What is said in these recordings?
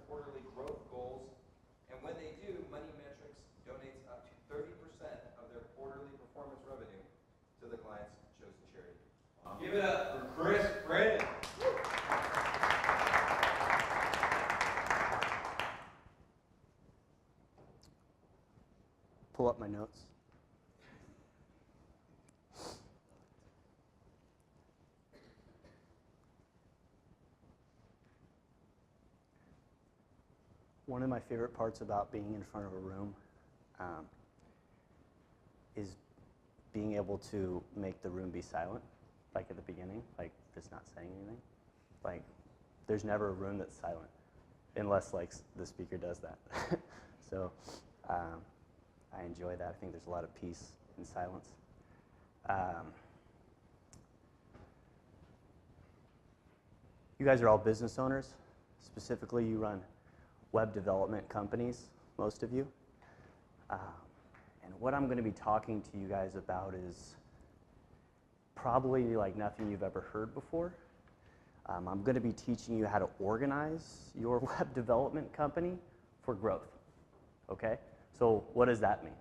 quarterly growth goals. And when they do, Money Metrics donates up to 30% of their quarterly performance revenue to the client's chosen charity. Give it up for Chris Brandon. Pull up my notes. One of my favorite parts about being in front of a room is being able to make the room be silent, like at the beginning, like just not saying anything. Like, there's never a room that's silent, unless like the speaker does that. So I enjoy that. I think there's a lot of peace in silence. You guys are all business owners. Specifically, you run web development companies, most of you. And what I'm going to be talking to you guys about is probably like nothing you've ever heard before. I'm going to be teaching you how to organize your web development company for growth. Okay? So what does that mean?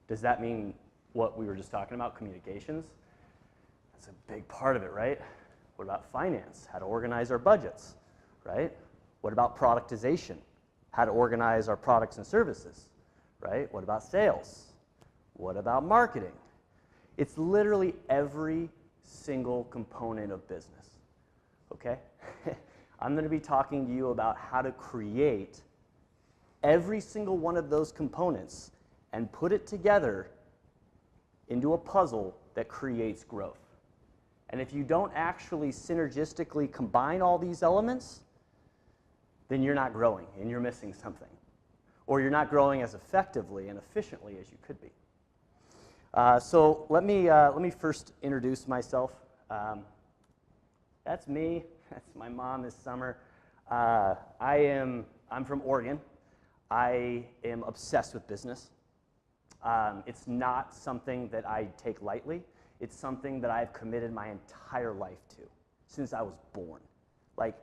Does that mean what we were just talking about, communications? That's a big part of it, right? What about finance? How to organize our budgets, right? What about productization? How to organize our products and services, right? What about sales? What about marketing? It's literally every single component of business, okay? I'm going to be talking to you about how to create every single one of those components and put it together into a puzzle that creates growth. And if you don't actually synergistically combine all these elements, then you're not growing and you're missing something. Or you're not growing as effectively and efficiently as you could be. So let me first introduce myself. That's me. That's my mom this summer. I'm from Oregon. I am obsessed with business. It's not something that I take lightly. It's something that I've committed my entire life to since I was born. Like,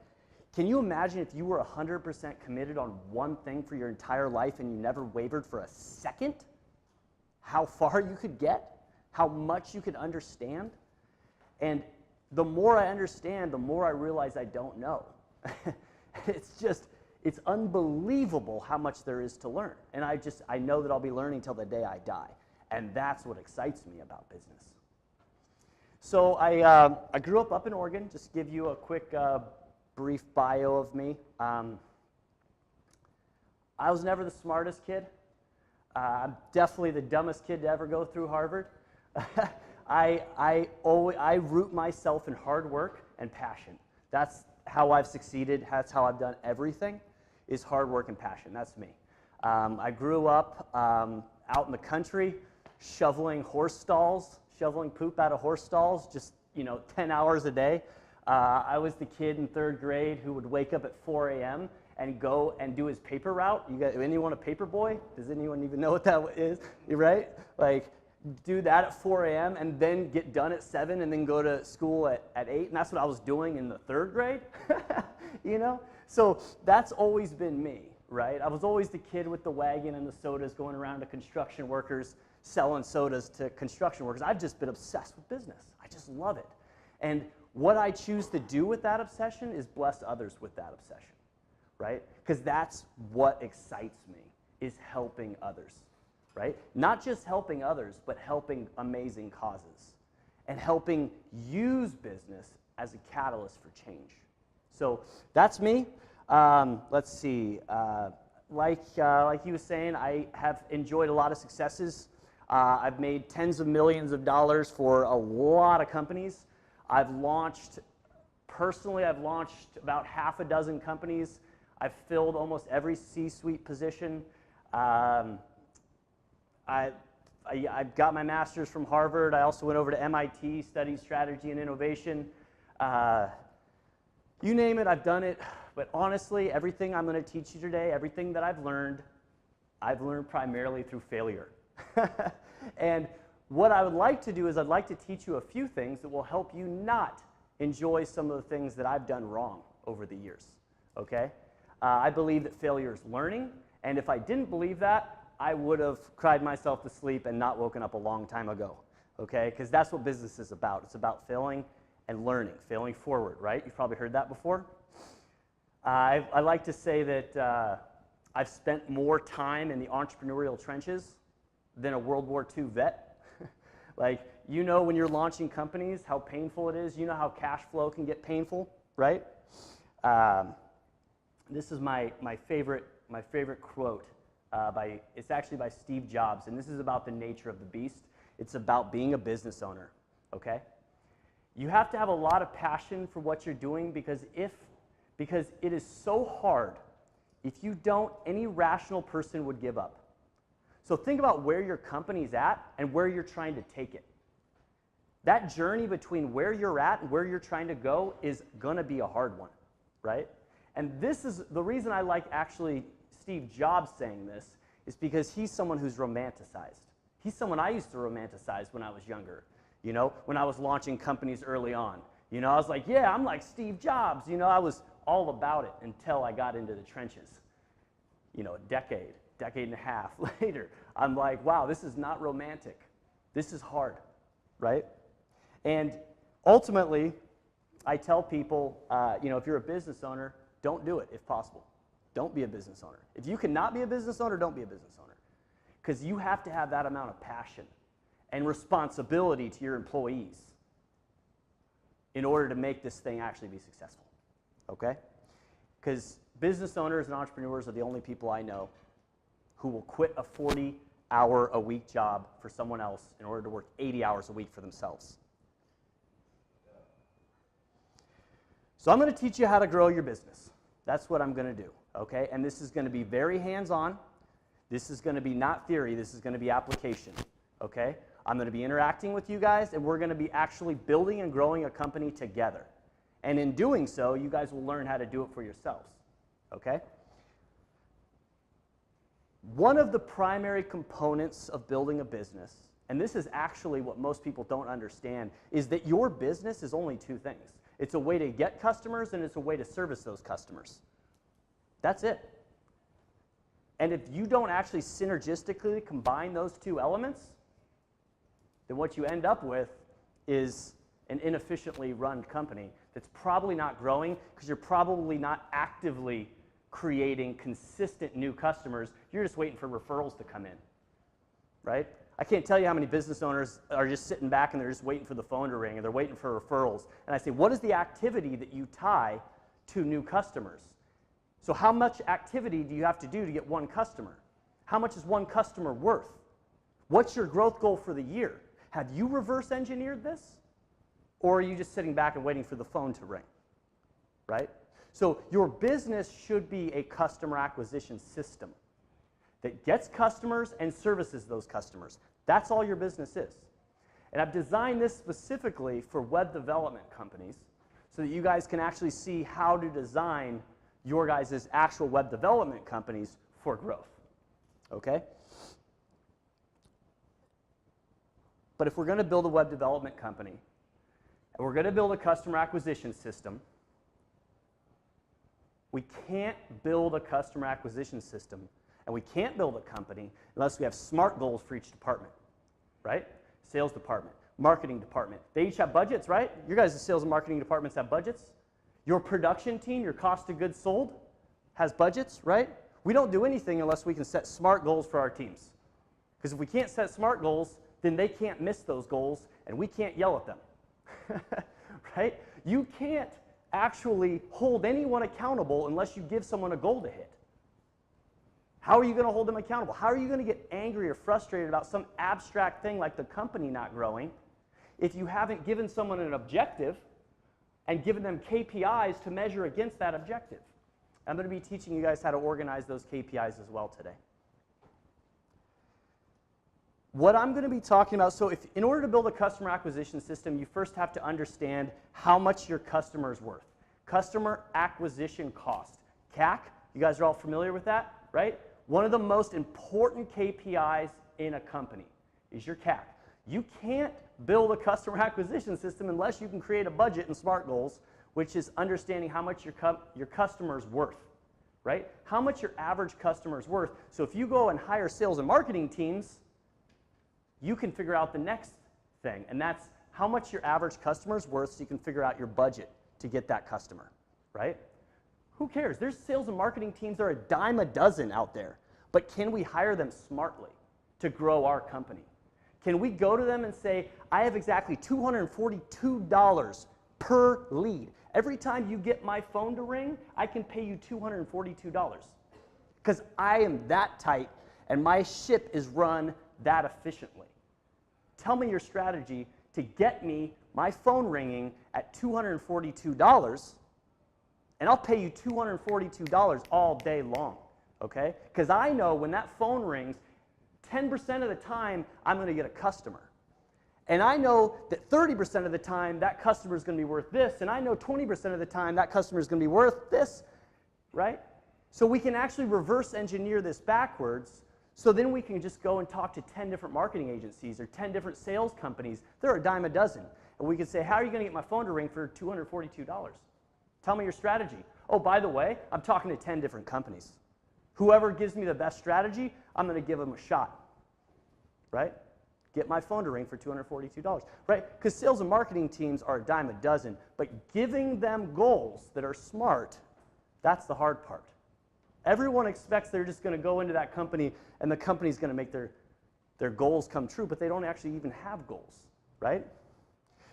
can you imagine if you were 100% committed on one thing for your entire life and you never wavered for a second? How far you could get? How much you could understand? And the more I understand, the more I realize I don't know. It's unbelievable how much there is to learn. And I know that I'll be learning till the day I die. And that's what excites me about business. So I grew up in Oregon. Just to give you a quick brief bio of me. I was never the smartest kid. I'm definitely the dumbest kid to ever go through Harvard. I root myself in hard work and passion. That's how I've succeeded. That's how I've done everything, is hard work and passion. That's me. I grew up out in the country, shoveling poop out of horse stalls, just 10 hours a day. I was the kid in 3rd grade who would wake up at 4 a.m. and go and do his paper route. Anyone a paper boy? Does anyone even know what that is? Right? Like, do that at 4 a.m. and then get done at 7 and then go to school at 8. And that's what I was doing in the 3rd grade. So that's always been me, right? I was always the kid with the wagon and the sodas going around to construction workers, selling sodas to construction workers. I've just been obsessed with business. I just love it. And what I choose to do with that obsession is bless others with that obsession, right? Because that's what excites me, is helping others, right? Not just helping others, but helping amazing causes and helping use business as a catalyst for change. So that's me. Let's see. Like he was saying, I have enjoyed a lot of successes. I've made tens of millions of dollars for a lot of companies. I've launched about half a dozen companies. I've filled almost every C-suite position. I got my master's from Harvard. I also went over to MIT, studied strategy and innovation. You name it, I've done it. But honestly, everything I'm going to teach you today, everything that I've learned primarily through failure. And what I would like to do is I'd like to teach you a few things that will help you not enjoy some of the things that I've done wrong over the years, okay? I believe that failure is learning, and if I didn't believe that, I would have cried myself to sleep and not woken up a long time ago, okay? Because that's what business is about. It's about failing and learning, failing forward, right? You've probably heard that before. I like to say that I've spent more time in the entrepreneurial trenches than a World War II vet. Like, you know when you're launching companies how painful it is. You know how cash flow can get painful, right? This is my favorite quote. It's actually by Steve Jobs, and this is about the nature of the beast. It's about being a business owner, okay? You have to have a lot of passion for what you're doing because it is so hard. If you don't, any rational person would give up. So think about where your company's at and where you're trying to take it. That journey between where you're at and where you're trying to go is gonna be a hard one, right? And this is the reason I like actually Steve Jobs saying this is because he's someone who's romanticized. He's someone I used to romanticize when I was younger, you know, when I was launching companies early on. You know, I was like, yeah, I'm like Steve Jobs. You know, I was all about it until I got into the trenches. You know, a decade and a half later, I'm like, wow, this is not romantic. This is hard, right? And ultimately, I tell people, you know, if you're a business owner, don't do it if possible. Don't be a business owner. If you cannot be a business owner, don't be a business owner. Because you have to have that amount of passion and responsibility to your employees in order to make this thing actually be successful, okay? Because business owners and entrepreneurs are the only people I know who will quit a 40-hour-a-week job for someone else in order to work 80 hours a week for themselves. So I'm going to teach you how to grow your business. That's what I'm going to do, okay? And this is going to be very hands-on. This is going to be not theory. This is going to be application, okay? I'm going to be interacting with you guys, and we're going to be actually building and growing a company together. And in doing so, you guys will learn how to do it for yourselves, okay? One of the primary components of building a business, and this is actually what most people don't understand, is that your business is only two things. It's a way to get customers, and it's a way to service those customers. That's it. And if you don't actually synergistically combine those two elements, then what you end up with is an inefficiently run company that's probably not growing because you're probably not actively creating consistent new customers. You're just waiting for referrals to come in, right? I can't tell you how many business owners are just sitting back and they're just waiting for the phone to ring and they're waiting for referrals. And I say, what is the activity that you tie to new customers? So how much activity do you have to do to get one customer? How much is one customer worth? What's your growth goal for the year? Have you reverse engineered this? Or are you just sitting back and waiting for the phone to ring, right? So your business should be a customer acquisition system that gets customers and services those customers. That's all your business is. And I've designed this specifically for web development companies so that you guys can actually see how to design your guys' actual web development companies for growth, okay? But if we're going to build a web development company, and we're going to build a customer acquisition system, we can't build a customer acquisition system and we can't build a company unless we have SMART goals for each department, right? Sales department, marketing department. They each have budgets, right? Your guys' sales and marketing departments have budgets. Your production team, your cost of goods sold, has budgets, right? We don't do anything unless we can set SMART goals for our teams. Because if we can't set SMART goals, then they can't miss those goals and we can't yell at them, right? You can't actually hold anyone accountable unless you give someone a goal to hit. How are you going to hold them accountable? How are you going to get angry or frustrated about some abstract thing like the company not growing if you haven't given someone an objective and given them KPIs to measure against that objective? I'm going to be teaching you guys how to organize those KPIs as well today. What I'm going to be talking about, so in order to build a customer acquisition system, you first have to understand how much your customer is worth. Customer acquisition cost, CAC. You guys are all familiar with that, right? One of the most important KPIs in a company is your CAC. You can't build a customer acquisition system unless you can create a budget and SMART goals, which is understanding how much your customer is worth, right? How much your average customer is worth. So if you go and hire sales and marketing teams, you can figure out the next thing, and that's how much your average customer is worth so you can figure out your budget to get that customer, right? Who cares? There's sales and marketing teams that are a dime a dozen out there, but can we hire them smartly to grow our company? Can we go to them and say, I have exactly $242 per lead. Every time you get my phone to ring, I can pay you $242 because I am that tight and my ship is run that efficiently. Tell me your strategy to get me my phone ringing at $242, and I'll pay you $242 all day long, okay? Because I know when that phone rings, 10% of the time, I'm going to get a customer. And I know that 30% of the time, that customer is going to be worth this, and I know 20% of the time, that customer is going to be worth this, right? So we can actually reverse engineer this backwards, so then we can just go and talk to 10 different marketing agencies or 10 different sales companies. They're a dime a dozen. And we can say, how are you going to get my phone to ring for $242? Tell me your strategy. Oh, by the way, I'm talking to 10 different companies. Whoever gives me the best strategy, I'm going to give them a shot, right? Get my phone to ring for $242, right? Because sales and marketing teams are a dime a dozen, but giving them goals that are smart, that's the hard part. Everyone expects they're just going to go into that company and the company's going to make their goals come true, but they don't actually even have goals, right?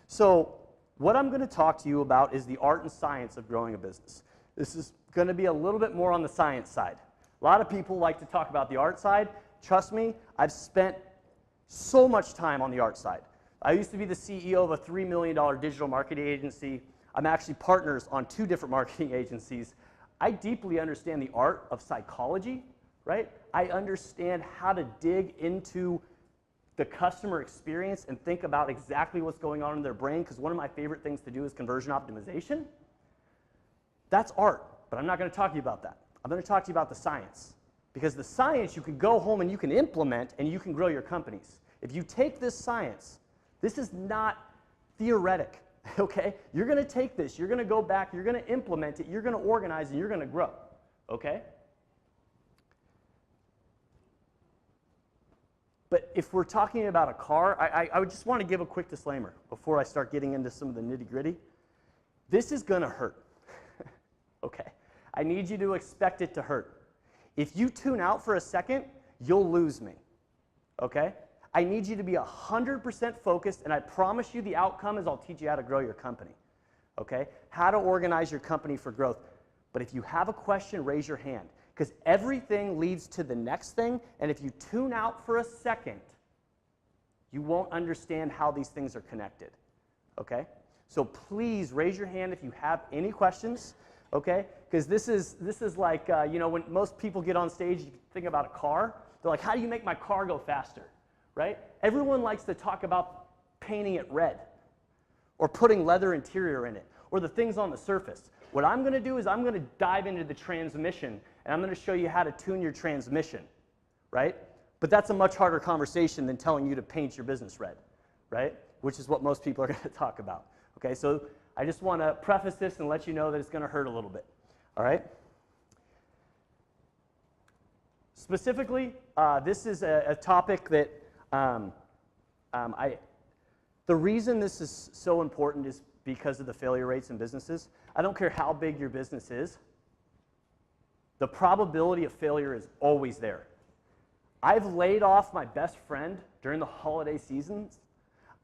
So what I'm going to talk to you about is the art and science of growing a business. This is going to be a little bit more on the science side. A lot of people like to talk about the art side. Trust me, I've spent so much time on the art side. I used to be the CEO of a $3 million digital marketing agency. I'm actually partners on 2 different marketing agencies. I deeply understand the art of psychology, right? I understand how to dig into the customer experience and think about exactly what's going on in their brain, because one of my favorite things to do is conversion optimization. That's art, but I'm not going to talk to you about that. I'm going to talk to you about the science, because the science you can go home and you can implement and you can grow your companies. If you take this science, this is not theoretic, okay? You're going to take this, you're going to go back, you're going to implement it, you're going to organize, and you're going to grow, okay? But if we're talking about a car, I would just want to give a quick disclaimer before I start getting into some of the nitty-gritty. This is going to hurt, okay? I need you to expect it to hurt. If you tune out for a second, you'll lose me, okay? I need you to be 100% focused, and I promise you the outcome is I'll teach you how to grow your company, okay? How to organize your company for growth. But if you have a question, raise your hand, because everything leads to the next thing, and if you tune out for a second, you won't understand how these things are connected, okay? So please raise your hand if you have any questions, okay? Because this is like, you know, when most people get on stage, you think about a car. They're like, how do you make my car go faster, right? Everyone likes to talk about painting it red or putting leather interior in it or the things on the surface. What I'm going to do is I'm going to dive into the transmission, and I'm going to show you how to tune your transmission, right? But that's a much harder conversation than telling you to paint your business red, right? Which is what most people are going to talk about, okay? So I just want to preface this and let you know that it's going to hurt a little bit, all right? Specifically, this is a topic that the reason this is so important is because of the failure rates in businesses. I don't care how big your business is, the probability of failure is always there. I've laid off my best friend during the holiday seasons.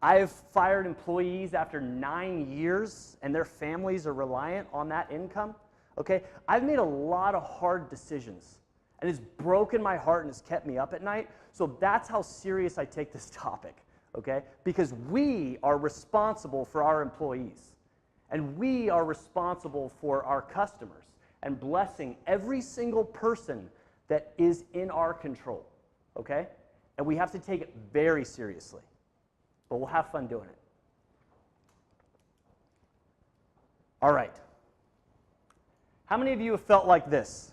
I've fired employees after 9 years, and their families are reliant on that income, okay? I've made a lot of hard decisions, and it's broken my heart and it's kept me up at night. So that's how serious I take this topic, okay? Because we are responsible for our employees, and we are responsible for our customers and blessing every single person that is in our control, okay? And we have to take it very seriously, but we'll have fun doing it. All right. How many of you have felt like this?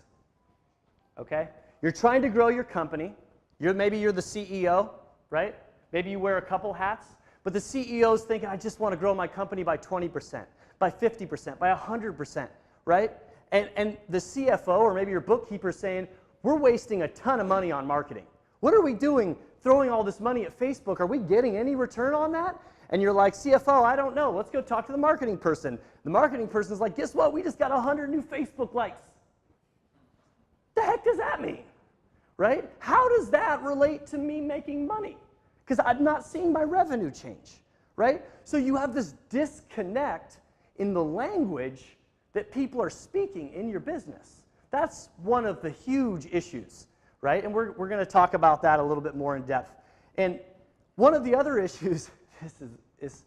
Okay? You're trying to grow your company. Maybe you're the CEO, right? Maybe you wear a couple hats, but the CEO's thinking, I just want to grow my company by 20%, by 50%, by 100%, right? And the CFO or maybe your bookkeeper is saying, we're wasting a ton of money on marketing. What are we doing throwing all this money at Facebook? Are we getting any return on that? And you're like, CFO, I don't know. Let's go talk to the marketing person. The marketing person's like, guess what? We just got 100 new Facebook likes. The heck does that mean? Right? How does that relate to me making money? Because I'm not seeing my revenue change, right? So you have this disconnect in the language that people are speaking in your business. That's one of the huge issues, right? And we're going to talk about that a little bit more in depth. And one of the other issues, this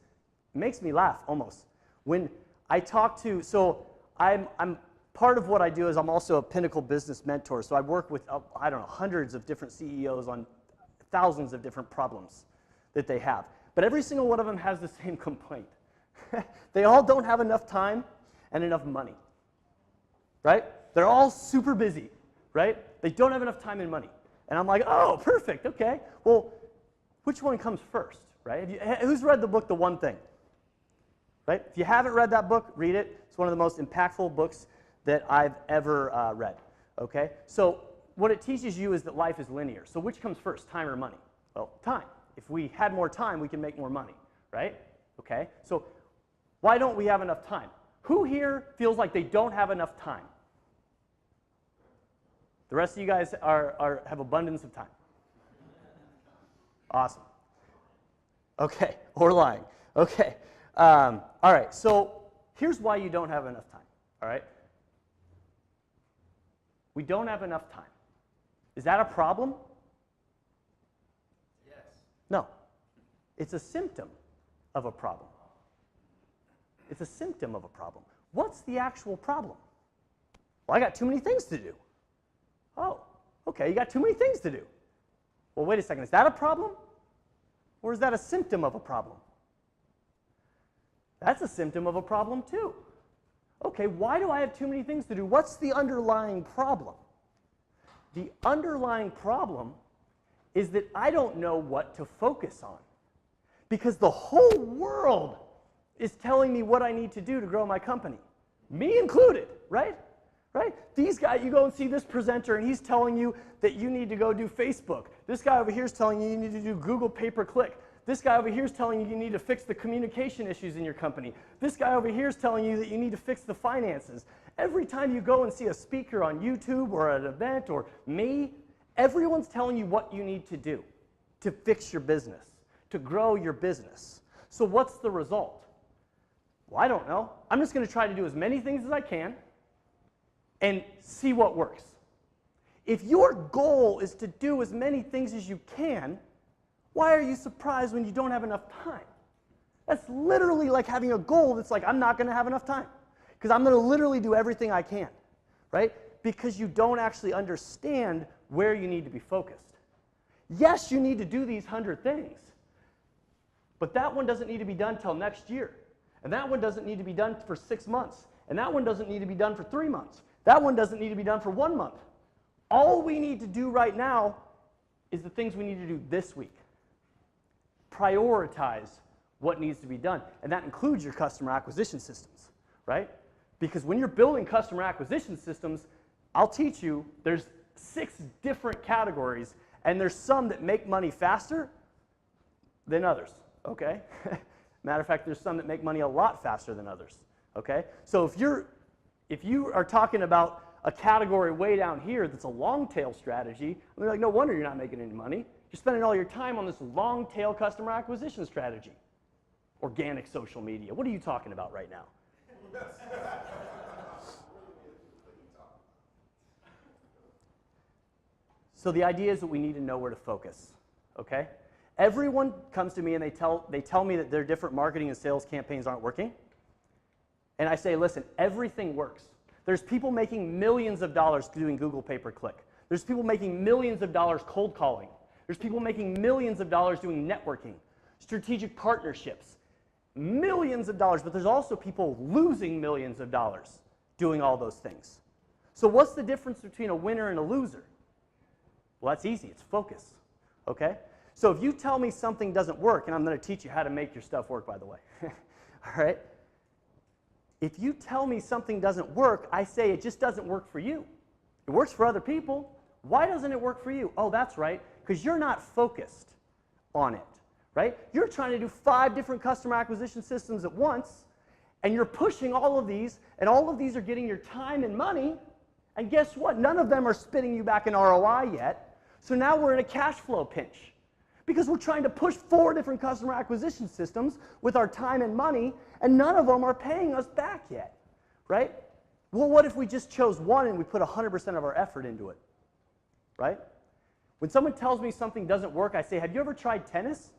makes me laugh almost. When I talk to, so I'm part of what I do is I'm also a Pinnacle business mentor. So I work with, I don't know, hundreds of different CEOs on thousands of different problems that they have. But every single one of them has the same complaint. They all don't have enough time and enough money, right? They're all super busy, right? They don't have enough time and money. And I'm like, oh, perfect, okay. Well, which one comes first, right? Who's read the book, The One Thing? Right? If you haven't read that book, read it. It's one of the most impactful books that I've ever read, okay? So what it teaches you is that life is linear. So which comes first, time or money? Well, time. If we had more time, we can make more money, right? Okay, so why don't we have enough time? Who here feels like they don't have enough time? The rest of you guys have abundance of time. Awesome. Okay, or lying. Okay, all right, so here's why you don't have enough time, all right? We don't have enough time. Is that a problem? Yes. No. It's a symptom of a problem. It's a symptom of a problem. What's the actual problem? Well, I got too many things to do. Oh, okay, you got too many things to do. Well, wait a second, is that a problem? Or is that a symptom of a problem? That's a symptom of a problem too. Okay, why do I have too many things to do? What's the underlying problem? The underlying problem is that I don't know what to focus on. Because the whole world is telling me what I need to do to grow my company. Me included, right? Right? These guys, you go and see this presenter and he's telling you that you need to go do Facebook. This guy over here is telling you you need to do Google pay-per-click. This guy over here is telling you you need to fix the communication issues in your company. This guy over here is telling you that you need to fix the finances. Every time you go and see a speaker on YouTube or at an event or me, everyone's telling you what you need to do to fix your business, to grow your business. So what's the result? Well, I don't know. I'm just going to try to do as many things as I can and see what works. If your goal is to do as many things as you can, why are you surprised when you don't have enough time? That's literally like having a goal that's like, I'm not going to have enough time because I'm going to literally do everything I can, right? Because you don't actually understand where you need to be focused. Yes, you need to do these 100 things, but that one doesn't need to be done till next year. And that one doesn't need to be done for 6 months. And that one doesn't need to be done for 3 months. That one doesn't need to be done for 1 month. All we need to do right now is the things we need to do this week. Prioritize what needs to be done. And that includes your customer acquisition systems, right? Because when you're building customer acquisition systems, I'll teach you there's 6 different categories, and there's some that make money faster than others, okay? Matter of fact, there's some that make money a lot faster than others, okay? So if you are talking about a category way down here that's a long tail strategy, they're like, no wonder you're not making any money. You're spending all your time on this long tail customer acquisition strategy. Organic social media. What are you talking about right now? So the idea is that we need to know where to focus, okay? Everyone comes to me and they tell me that their different marketing and sales campaigns aren't working. And I say, listen, everything works. There's people making millions of dollars doing Google pay-per-click. There's people making millions of dollars cold calling. There's people making millions of dollars doing networking, strategic partnerships, millions of dollars, but there's also people losing millions of dollars doing all those things. So what's the difference between a winner and a loser? Well, that's easy. It's focus, okay? So if you tell me something doesn't work, and I'm going to teach you how to make your stuff work, by the way, all right? If you tell me something doesn't work, I say it just doesn't work for you. It works for other people. Why doesn't it work for you? Oh, that's right, because you're not focused on it, right? You're trying to do 5 different customer acquisition systems at once, and you're pushing all of these, and all of these are getting your time and money, and guess what? None of them are spitting you back an ROI yet. So now we're in a cash flow pinch because we're trying to push 4 different customer acquisition systems with our time and money, and none of them are paying us back yet, right? Well, what if we just chose one and we put 100% of our effort into it, right? When someone tells me something doesn't work, I say, have you ever tried tennis?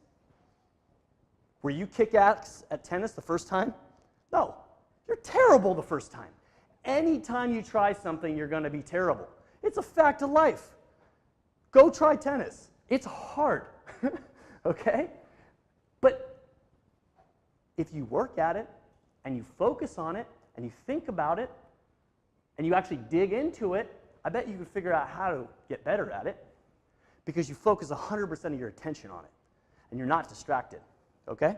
Were you kick ass at tennis the first time? No, you're terrible the first time. Anytime you try something, you're going to be terrible. It's a fact of life. Go try tennis. It's hard, okay? But if you work at it, and you focus on it, and you think about it, and you actually dig into it, I bet you can figure out how to get better at it because you focus 100% of your attention on it, and you're not distracted, okay?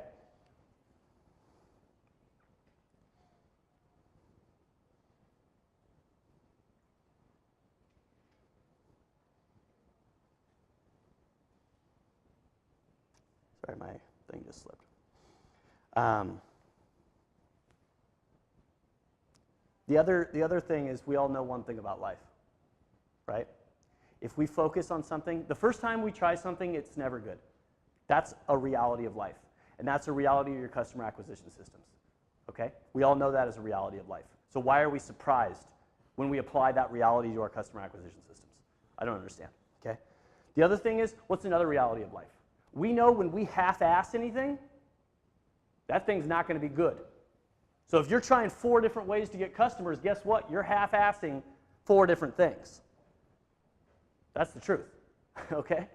Sorry, my thing just slipped. The other thing is we all know one thing about life, right? If we focus on something, the first time we try something, it's never good. That's a reality of life, and that's a reality of your customer acquisition systems, okay? We all know that as a reality of life. So why are we surprised when we apply that reality to our customer acquisition systems? I don't understand, okay? The other thing is, what's another reality of life? We know when we half-ass anything, that thing's not going to be good. So if you're trying 4 different ways to get customers, guess what? You're half-assing 4 different things. That's the truth, okay?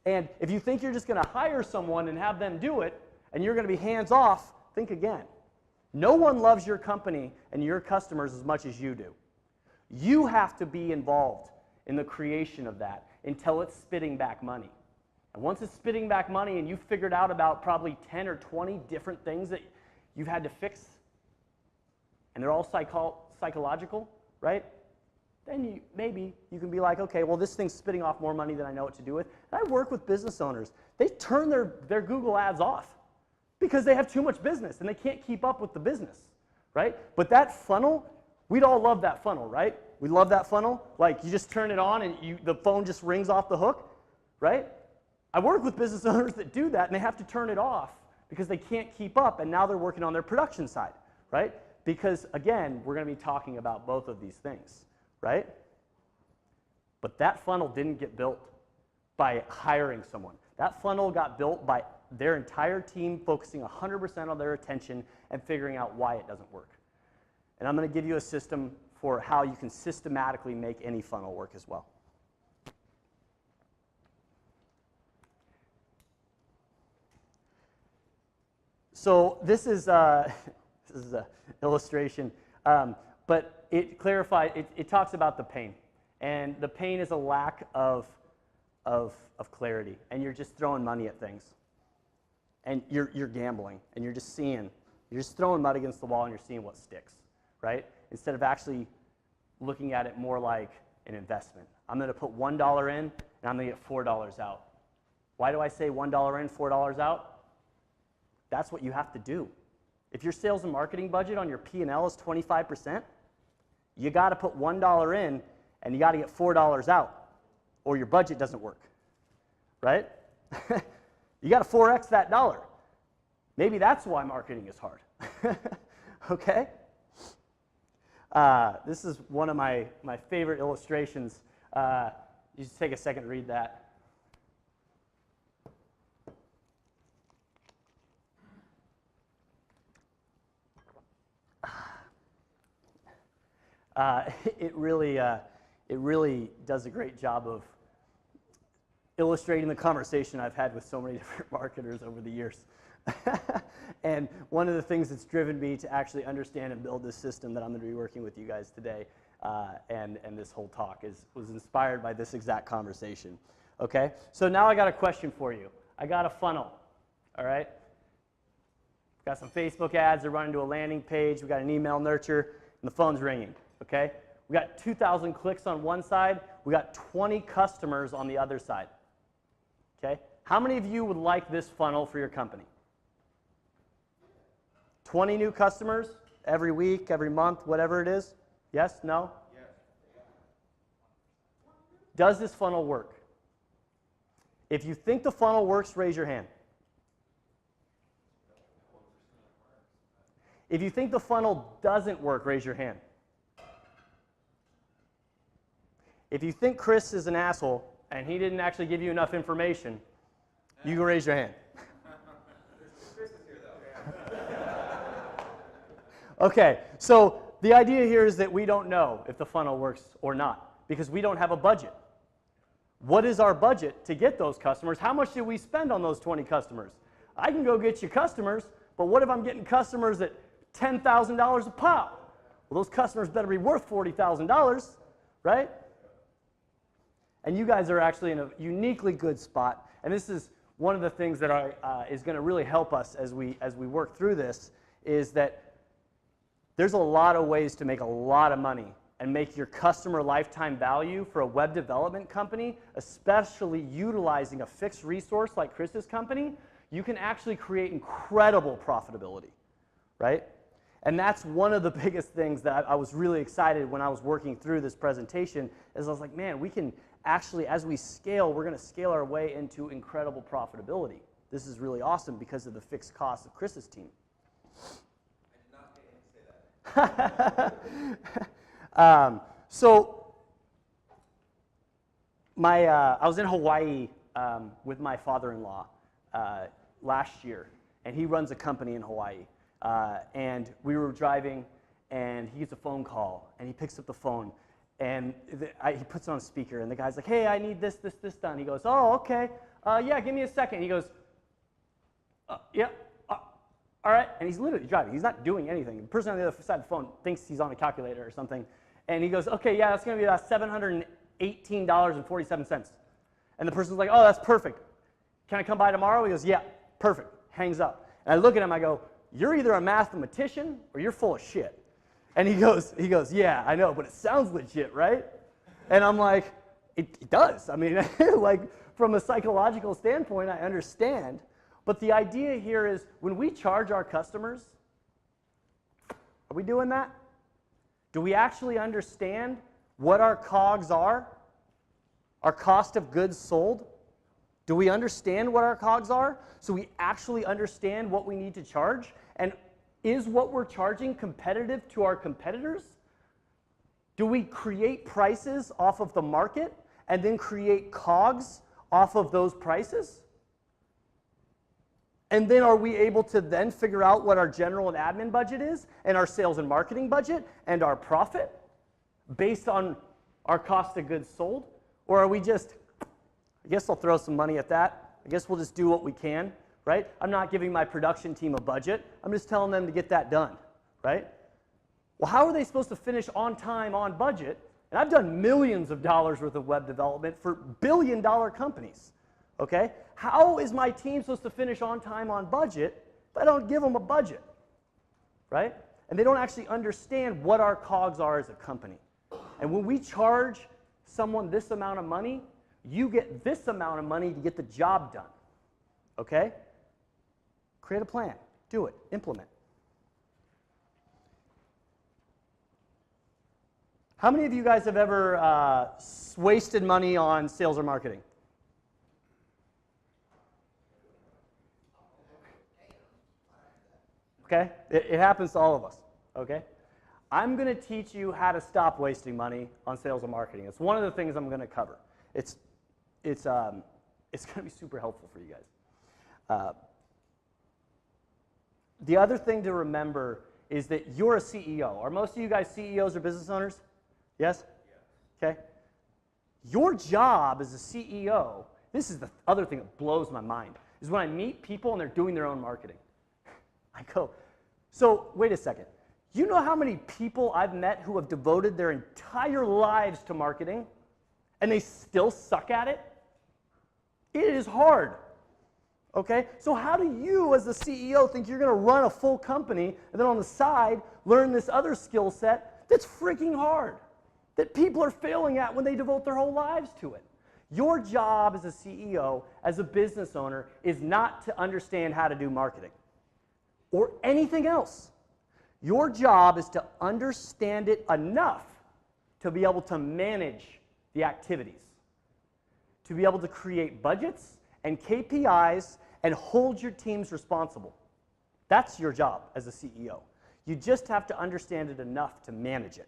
And if you think you're just going to hire someone and have them do it, and you're going to be hands-off, think again. No one loves your company and your customers as much as you do. You have to be involved in the creation of that until it's spitting back money. And once it's spitting back money and you've figured out about probably 10 or 20 different things that you've had to fix, and they're all psychological, right? Then maybe you can be like, okay, well, this thing's spitting off more money than I know what to do with. And I work with business owners. They turn their Google ads off because they have too much business and they can't keep up with the business, right? But that funnel, we'd all love that funnel, right? We love that funnel. Like you just turn it on and the phone just rings off the hook, right? I work with business owners that do that and they have to turn it off because they can't keep up, and now they're working on their production side, right? Because again, we're going to be talking about both of these things, right? But that funnel didn't get built by hiring someone. That funnel got built by their entire team focusing 100% on their attention and figuring out why it doesn't work. And I'm going to give you a system for how you can systematically make any funnel work as well. So this is an illustration, but it clarifies, it talks about the pain. And the pain is a lack of clarity, and you're just throwing money at things. And you're gambling, and you're just throwing mud against the wall and you're seeing what sticks, right? Instead of actually looking at it more like an investment. I'm going to put $1 in, and I'm going to get $4 out. Why do I say $1 in, $4 out? That's what you have to do. If your sales and marketing budget on your P&L is 25%, you got to put $1 in and you got to get $4 out, or your budget doesn't work, right? You got to 4x that dollar. Maybe that's why marketing is hard, okay? This is one of my favorite illustrations. You just take a second to read that. It really does a great job of illustrating the conversation I've had with so many different marketers over the years. And one of the things that's driven me to actually understand and build this system that I'm going to be working with you guys today and this whole talk was inspired by this exact conversation. Okay? So now I got a question for you. I got a funnel, all right? got some Facebook ads that run into a landing page, we got an email nurture, and the phone's ringing, okay? We got 2,000 clicks on one side, we got 20 customers on the other side, okay? How many of you would like this funnel for your company? 20 new customers every week, every month, whatever it is? Yes? No? Yes. Does this funnel work? If you think the funnel works, raise your hand. If you think the funnel doesn't work, raise your hand. If you think Chris is an asshole and he didn't actually give you enough information, you can raise your hand. Chris is here, though. Okay, so the idea here is that we don't know if the funnel works or not because we don't have a budget. What is our budget to get those customers? How much did we spend on those 20 customers? I can go get you customers, but what if I'm getting customers at $10,000 a pop? Well, those customers better be worth $40,000, right? And you guys are actually in a uniquely good spot, and this is one of the things that is going to really help us as we work through this, is that there's a lot of ways to make a lot of money and make your customer lifetime value for a web development company, especially utilizing a fixed resource like Chris's company, you can actually create incredible profitability, right? And that's one of the biggest things that I was really excited when I was working through this presentation, is I was like, man, we can actually, as we scale, we're going to scale our way into incredible profitability. This is really awesome because of the fixed costs of Chris's team. I did not pay him to say that. So I was in Hawaii with my father-in-law last year, and he runs a company in Hawaii. And we were driving, and he gets a phone call, and he picks up the phone, and he puts it on a speaker, and the guy's like, hey, I need this done. He goes, oh, okay, yeah, give me a second. He goes, yeah. All right, and he's literally driving. He's not doing anything. The person on the other side of the phone thinks he's on a calculator or something. And he goes, okay, yeah, that's going to be about $718.47. And the person's like, oh, that's perfect. Can I come by tomorrow? He goes, yeah, perfect. Hangs up. And I look at him, I go, you're either a mathematician or you're full of shit. And he goes, yeah, I know, but it sounds legit, right? And I'm like, it does. I mean, like from a psychological standpoint, I understand. But the idea here is when we charge our customers, are we doing that? Do we actually understand what our COGS are? Our cost of goods sold? Do we understand what our COGS are? So we actually understand what we need to charge? And is what we're charging competitive to our competitors? Do we create prices off of the market and then create COGS off of those prices? And then are we able to then figure out what our general and admin budget is, and our sales and marketing budget, and our profit based on our cost of goods sold? Or are we just, I guess I'll throw some money at that. I guess we'll just do what we can, right? I'm not giving my production team a budget. I'm just telling them to get that done, right? Well, how are they supposed to finish on time, on budget? And I've done millions of dollars worth of web development for billion-dollar companies, okay? How is my team supposed to finish on time, on budget, if I don't give them a budget, right? And they don't actually understand what our COGS are as a company. And when we charge someone this amount of money, you get this amount of money to get the job done, okay? Create a plan, do it, implement. How many of you guys have ever wasted money on sales or marketing? Okay? It happens to all of us, okay? I'm going to teach you how to stop wasting money on sales and marketing. It's one of the things I'm going to cover. It's going to be super helpful for you guys. The other thing to remember is that you're a CEO. Are most of you guys CEOs or business owners? Yes? Okay. Your job as a CEO, this is the other thing that blows my mind, is when I meet people and they're doing their own marketing. I go, so wait a second. You know how many people I've met who have devoted their entire lives to marketing and they still suck at it? It is hard, Okay? So how do you as the CEO think you're going to run a full company and then on the side learn this other skill set that's freaking hard, that people are failing at when they devote their whole lives to it? Your job as a CEO, as a business owner, is not to understand how to do marketing or anything else. Your job is to understand it enough to be able to manage the activities, to be able to create budgets and KPIs and hold your teams responsible. That's your job as a CEO. You just have to understand it enough to manage it.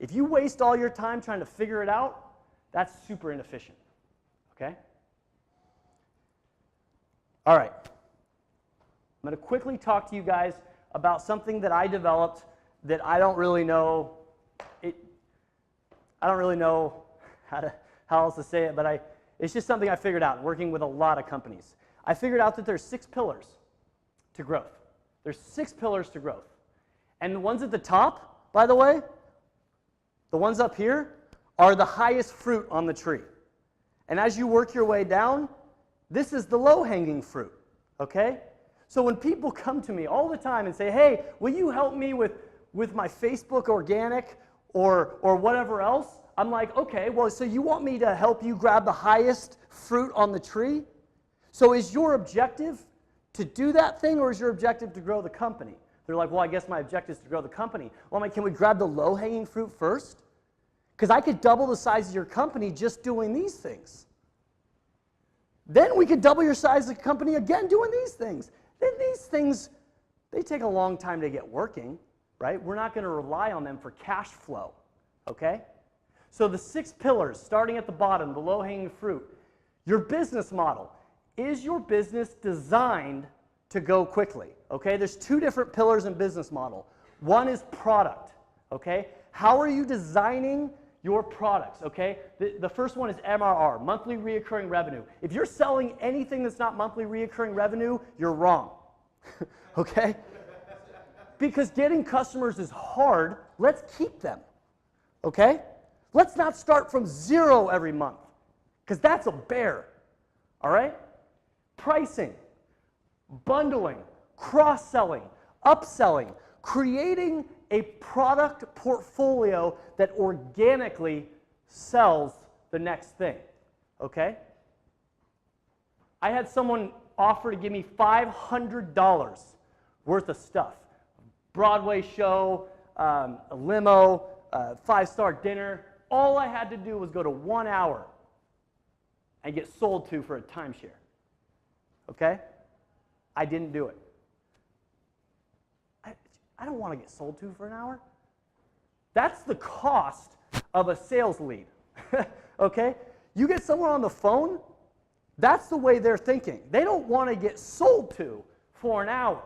If you waste all your time trying to figure it out, that's super inefficient. Okay? All right. I'm going to quickly talk to you guys about something that I developed that I don't really know how else to say it, but it's just something I figured out working with a lot of companies. I figured out that there's 6 pillars to growth. There's 6 pillars to growth. And the ones at the top, by the way, the ones up here, are the highest fruit on the tree. And as you work your way down, this is the low-hanging fruit, okay? So when people come to me all the time and say, hey, will you help me with my Facebook organic or whatever else? I'm like, okay, well, so you want me to help you grab the highest fruit on the tree? So is your objective to do that thing, or is your objective to grow the company? They're like, well, I guess my objective is to grow the company. Well, I'm like, can we grab the low-hanging fruit first? Because I could double the size of your company just doing these things. Then we could double your size of the company again doing these things. Then these things, they take a long time to get working, right? We're not going to rely on them for cash flow, okay? So the 6 pillars, starting at the bottom, the low-hanging fruit. Your business model. Is your business designed to go quickly? Okay, there's 2 different pillars in business model. One is product, okay? How are you designing your products, okay? The first one is MRR, monthly reoccurring revenue. If you're selling anything that's not monthly reoccurring revenue, you're wrong, okay? Because getting customers is hard. Let's keep them, okay? Let's not start from 0 every month, because that's a bear, all right? Pricing, bundling, cross-selling, upselling, creating a product portfolio that organically sells the next thing, okay? I had someone offer to give me $500 worth of stuff. Broadway show, a limo, 5-star dinner. All I had to do was go to 1 hour and get sold to for a timeshare, okay? I didn't do it. I don't want to get sold to for an hour. That's the cost of a sales lead, okay? You get someone on the phone, that's the way they're thinking. They don't want to get sold to for an hour,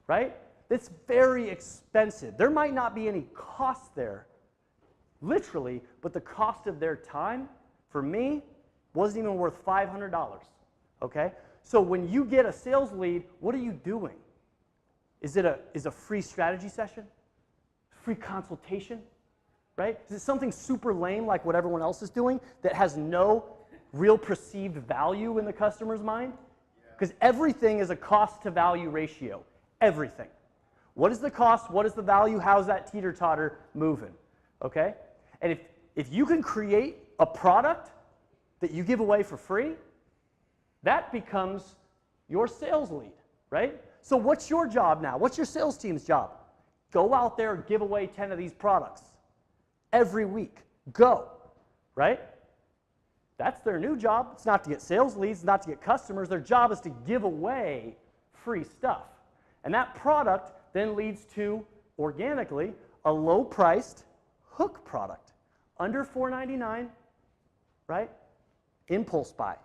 right? It's very expensive. There might not be any cost there, literally, but the cost of their time, for me, wasn't even worth $500, okay? So when you get a sales lead, what are you doing? Is a free strategy session? Free consultation? Right? Is it something super lame like what everyone else is doing that has no real perceived value in the customer's mind? Because everything is a cost to value ratio. Everything. What is the cost? What is the value? How's that teeter-totter moving? Okay? And if you can create a product that you give away for free, that becomes your sales lead, right? So what's your job now? What's your sales team's job? Go out there and give away 10 of these products every week. Go, right? That's their new job. It's not to get sales leads, not to get customers. Their job is to give away free stuff. And that product then leads to, organically, a low-priced hook product. Under $4.99, right? Impulse buy.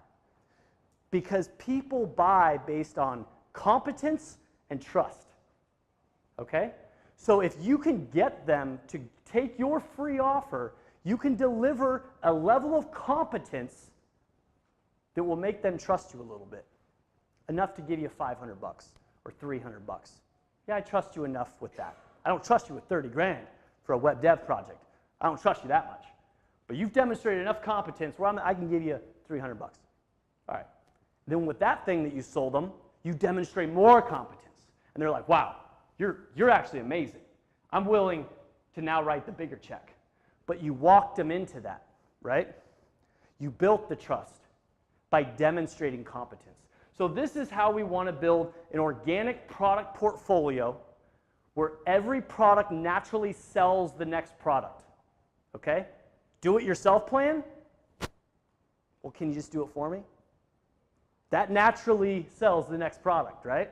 Because people buy based on competence and trust, okay? So if you can get them to take your free offer, you can deliver a level of competence that will make them trust you a little bit, enough to give you $500 or $300. Yeah, I trust you enough with that. I don't trust you with 30 grand for a web dev project. I don't trust you that much. But you've demonstrated enough competence where I can give you $300. All right. Then with that thing that you sold them, you demonstrate more competence. And they're like, wow, you're actually amazing. I'm willing to now write the bigger check. But you walked them into that, right? You built the trust by demonstrating competence. So this is how we want to build an organic product portfolio where every product naturally sells the next product. Okay? Do it yourself plan? Well, can you just do it for me? That naturally sells the next product, right?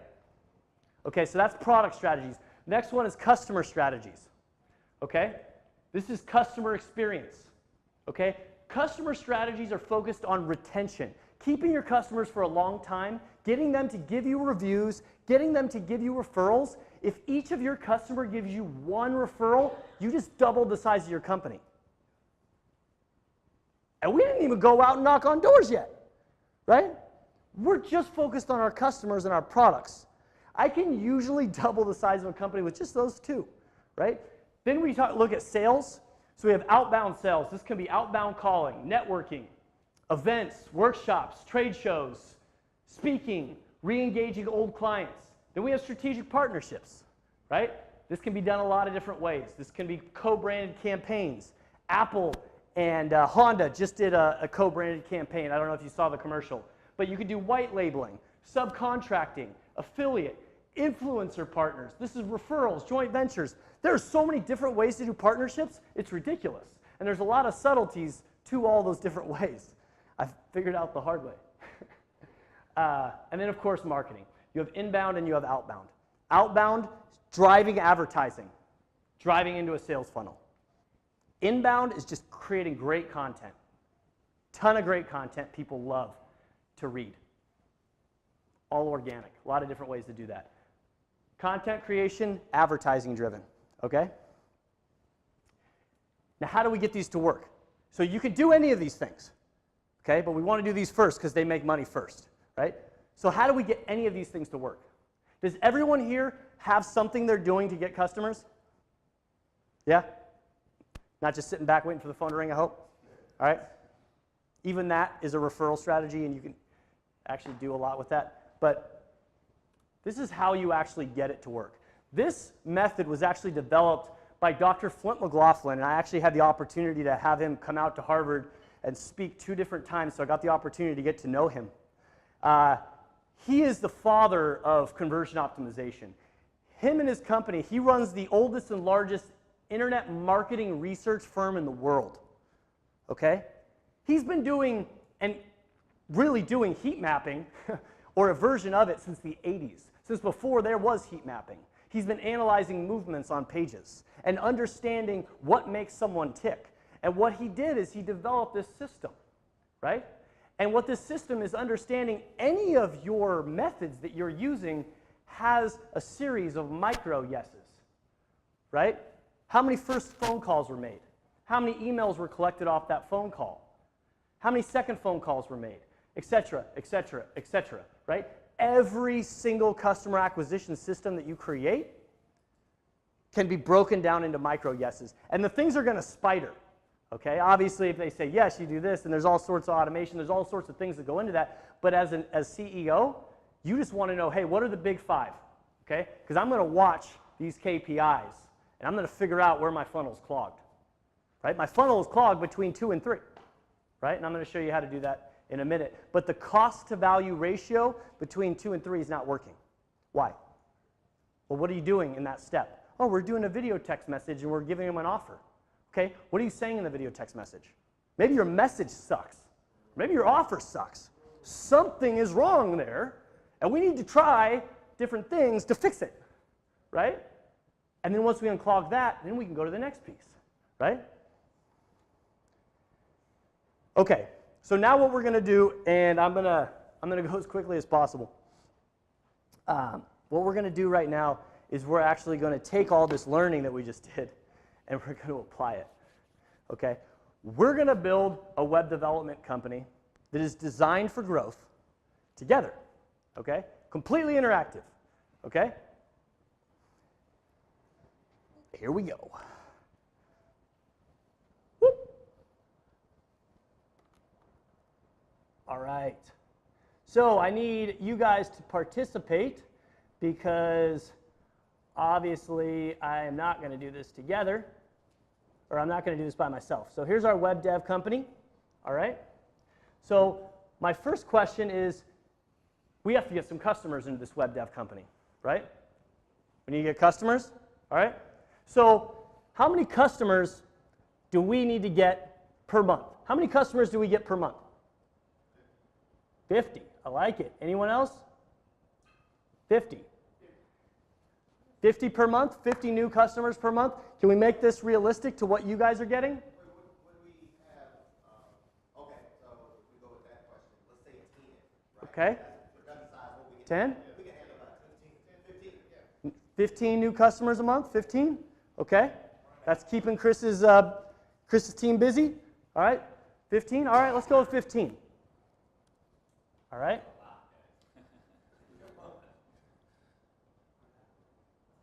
Okay, so that's product strategies. Next one is customer strategies. Okay? This is customer experience. Okay? Customer strategies are focused on retention, keeping your customers for a long time, getting them to give you reviews, getting them to give you referrals. If each of your customer gives you one referral, you just doubled the size of your company. And we didn't even go out and knock on doors yet, right? We're just focused on our customers and our products. I can usually double the size of a company with just those two, right? Then we look at sales. So we have outbound sales. This can be outbound calling, networking, events, workshops, trade shows, speaking, re-engaging old clients. Then we have strategic partnerships, right? This can be done a lot of different ways. This can be co-branded campaigns. Apple and Honda just did a co-branded campaign. I don't know if you saw the commercial. But you could do white labeling, subcontracting, affiliate, influencer partners. This is referrals, joint ventures. There are so many different ways to do partnerships, it's ridiculous. And there's a lot of subtleties to all those different ways. I've figured out the hard way. And then, of course, marketing. You have inbound and you have outbound. Outbound, driving advertising, driving into a sales funnel. Inbound is just creating great content. Ton of great content people love to read. All organic. A lot of different ways to do that. Content creation, advertising driven. Okay? Now, how do we get these to work? So you could do any of these things. Okay? But we want to do these first because they make money first. Right? So how do we get any of these things to work? Does everyone here have something they're doing to get customers? Yeah? Not just sitting back waiting for the phone to ring, I hope? All right? Even that is a referral strategy, and you can actually do a lot with that. But this is how you actually get it to work. This method was actually developed by Dr. Flint McLaughlin, and I actually had the opportunity to have him come out to Harvard and speak 2 different times, so I got the opportunity to get to know him. He is the father of conversion optimization. Him and his company, he runs the oldest and largest internet marketing research firm in the world. Okay? He's been doing, and really doing heat mapping, or a version of it since the 80s, since before there was heat mapping. He's been analyzing movements on pages and understanding what makes someone tick. And what he did is he developed this system, right? And what this system is understanding, any of your methods that you're using has a series of micro yeses, right? How many first phone calls were made? How many emails were collected off that phone call? How many second phone calls were made? Et cetera, et cetera, et cetera, right? Every single customer acquisition system that you create can be broken down into micro yeses. And the things are going to spider. Okay, obviously if they say, yes, you do this, and there's all sorts of automation, there's all sorts of things that go into that, but as CEO, you just want to know, hey, what are the big 5? Okay, because I'm going to watch these KPIs, and I'm going to figure out where my funnel's clogged. Right, my funnel is clogged between 2 and 3, right, and I'm going to show you how to do that in a minute, but the cost to value ratio between 2 and 3 is not working. Why? Well, what are you doing in that step? Oh, we're doing a video text message, and we're giving them an offer. Okay, what are you saying in the video text message? Maybe your message sucks. Maybe your offer sucks. Something is wrong there, and we need to try different things to fix it, right? And then once we unclog that, then we can go to the next piece, right? Okay, so now what we're going to do, and I'm going to go as quickly as possible. What we're going to do right now is we're actually going to take all this learning that we just did, and we're going to apply it, okay? We're going to build a web development company that is designed for growth together, okay? Completely interactive, okay? Here we go. Whoop. All right. So I need you guys to participate because obviously I am not going to do this together, or I'm not going to do this by myself. So here's our web dev company, all right? So my first question is, we have to get some customers into this web dev company, right? We need to get customers, all right? So how many customers do we need to get per month? How many customers do we get per month? 50. I like it. Anyone else? 50. 50 per month, 50 new customers per month. Can we make this realistic to what you guys are getting? Would we have, okay, so if we go with that question, let's say 10, right? Okay. For dozen size, what we 10? We can handle about 15, yeah. 15 new customers a month? 15? Okay. That's keeping Chris's team busy. All right. 15? All right, let's go with 15. All right.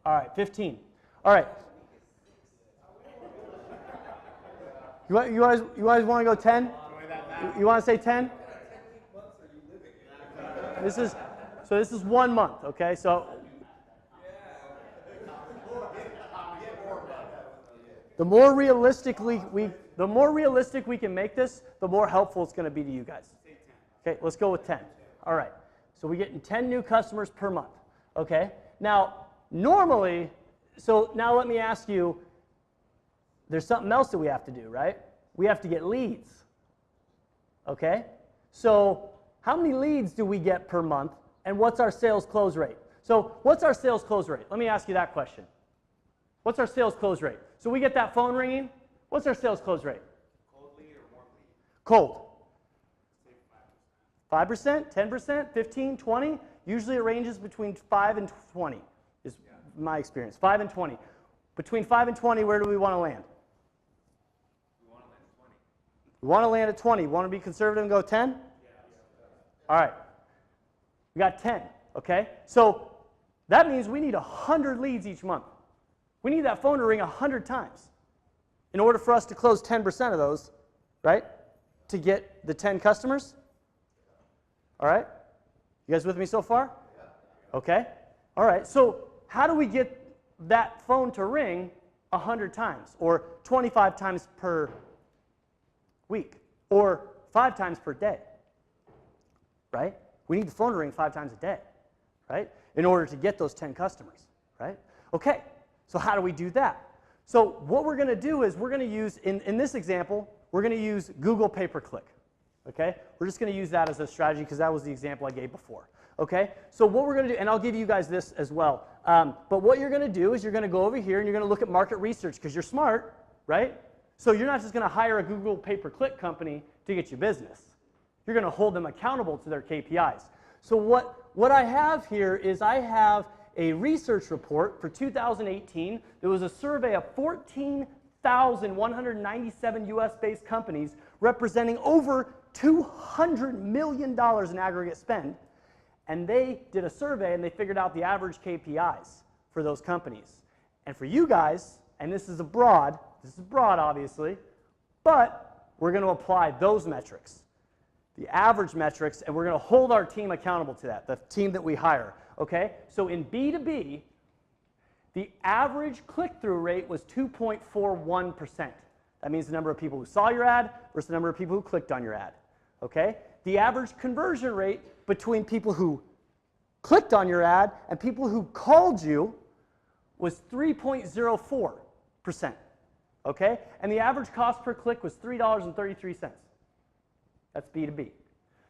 All right, 15. All right. You guys want to go 10? You want to say 10? This is 1 month, okay? So the more realistic we can make this, the more helpful it's going to be to you guys. Okay, let's go with 10. All right. So we're getting 10 new customers per month. Okay. Now, normally, so now let me ask you, there's something else that we have to do, right? We have to get leads. Okay? So how many leads do we get per month, and what's our sales close rate? So what's our sales close rate? Let me ask you that question. What's our sales close rate? So we get that phone ringing. What's our sales close rate? Cold lead or warm lead? Cold. 5%, 10%, 15, 20? Usually it ranges between 5 and 20 is my experience. 5 and 20. Between 5 and 20, where do we want to land? We want to land at 20. We want to land at 20. Want to be conservative and go 10? Yeah. All right. We got 10, okay? So that means we need 100 leads each month. We need that phone to ring 100 times in order for us to close 10% of those, right? To get the 10 customers. All right? You guys with me so far? Okay. All right. So how do we get that phone to ring 100 times or 25 times per week or 5 times per day? Right? We need the phone to ring 5 times a day, right? In order to get those 10 customers, right? Okay. So how do we do that? So what we're going to do is we're going to use, in this example, we're going to use Google pay-per-click. Okay? We're just going to use that as a strategy because that was the example I gave before. Okay? So what we're going to do, and I'll give you guys this as well, but what you're going to do is you're going to go over here and you're going to look at market research because you're smart, right? So you're not just going to hire a Google pay-per-click company to get you business. You're going to hold them accountable to their KPIs. So what I have here is I have a research report for 2018. There was a survey of 14,197 US-based companies representing over $200 million in aggregate spend. And they did a survey and they figured out the average KPIs for those companies. And for you guys, and this is broad obviously, but we're going to apply those metrics, the average metrics, and we're going to hold our team accountable to that, the team that we hire. Okay? So in B2B, the average click-through rate was 2.41%. That means the number of people who saw your ad versus the number of people who clicked on your ad. Okay? The average conversion rate between people who clicked on your ad and people who called you was 3.04%. Okay? And the average cost per click was $3.33. That's B2B.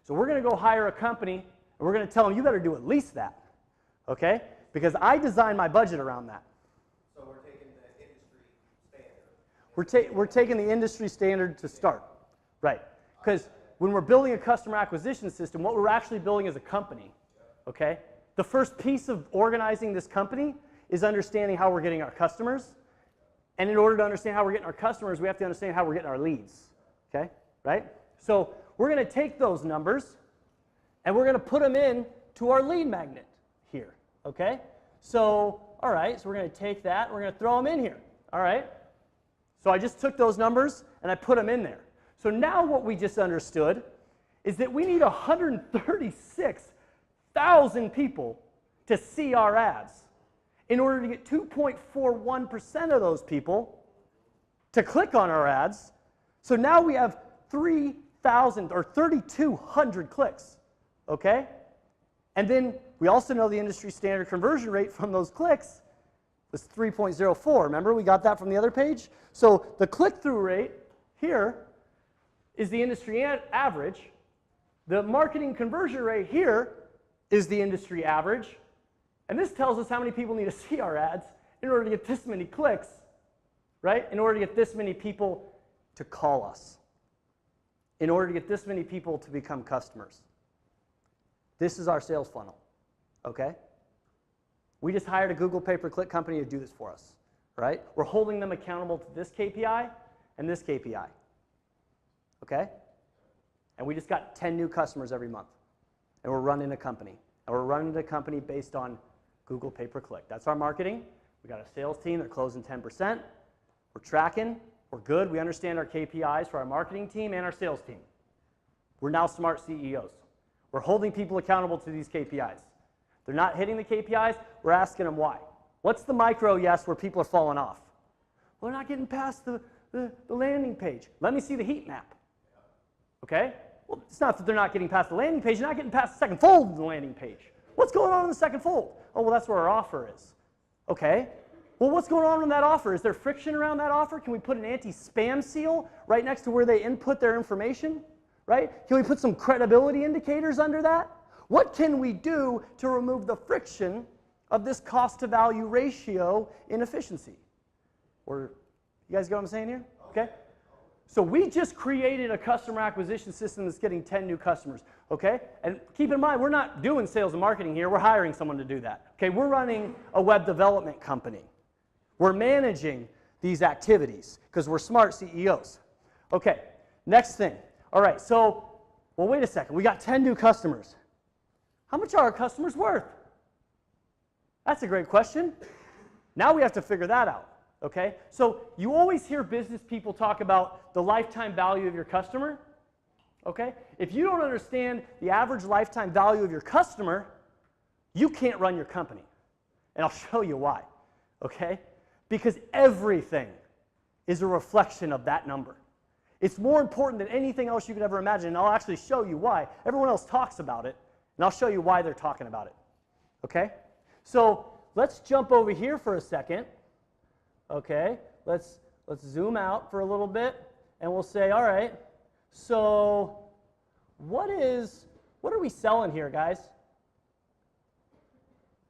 So we're going to go hire a company and we're going to tell them you better do at least that. Okay? Because I designed my budget around that. So we're taking the industry standard. We're taking the industry standard to start. Right. Because when we're building a customer acquisition system, what we're actually building is a company. Okay? The first piece of organizing this company is understanding how we're getting our customers. And in order to understand how we're getting our customers, we have to understand how we're getting our leads. Okay? Right? So we're going to take those numbers and we're going to put them in to our lead magnet here. Okay? So, all right, so we're going to take that, we're going to throw them in here. All right? So I just took those numbers and I put them in there. So now what we just understood is that we need 136,000 people to see our ads in order to get 2.41% of those people to click on our ads. So now we have 3,000 or 3,200 clicks, okay? And then we also know the industry standard conversion rate from those clicks was 3.04. Remember, we got that from the other page? So the click-through rate here is the industry average. The marketing conversion rate here is the industry average. And this tells us how many people need to see our ads in order to get this many clicks, right? In order to get this many people to call us. In order to get this many people to become customers. This is our sales funnel, okay? We just hired a Google pay-per-click company to do this for us, right? We're holding them accountable to this KPI and this KPI, okay? And we just got 10 new customers every month. And we're running a company. And we're running the company based on Google pay-per-click. That's our marketing. We got a sales team. They're closing 10%. We're tracking. We're good. We understand our KPIs for our marketing team and our sales team. We're now smart CEOs. We're holding people accountable to these KPIs. They're not hitting the KPIs. We're asking them why. What's the micro yes where people are falling off? Well, they're not getting past the landing page. Let me see the heat map. Okay? Well, it's not that they're not getting past the landing page. They're not getting past the second fold of the landing page. What's going on in the second fold? Oh, well, that's where our offer is. Okay. Well, what's going on in that offer? Is there friction around that offer? Can we put an anti-spam seal right next to where they input their information? Right? Can we put some credibility indicators under that? What can we do to remove the friction of this cost-to-value ratio inefficiency? Or, you guys get what I'm saying here? Okay? So we just created a customer acquisition system that's getting 10 new customers, okay? And keep in mind, we're not doing sales and marketing here. We're hiring someone to do that, okay? We're running a web development company. We're managing these activities because we're smart CEOs. Okay, next thing. All right, so, well, wait a second. We got 10 new customers. How much are our customers worth? That's a great question. Now we have to figure that out. Okay, so you always hear business people talk about the lifetime value of your customer. Okay, if you don't understand the average lifetime value of your customer, you can't run your company. And I'll show you why. Okay, because everything is a reflection of that number. It's more important than anything else you could ever imagine, and I'll actually show you why. Everyone else talks about it, and I'll show you why they're talking about it. Okay, so let's jump over here for a second. Okay, let's zoom out for a little bit, and we'll say, all right, so what are we selling here, guys?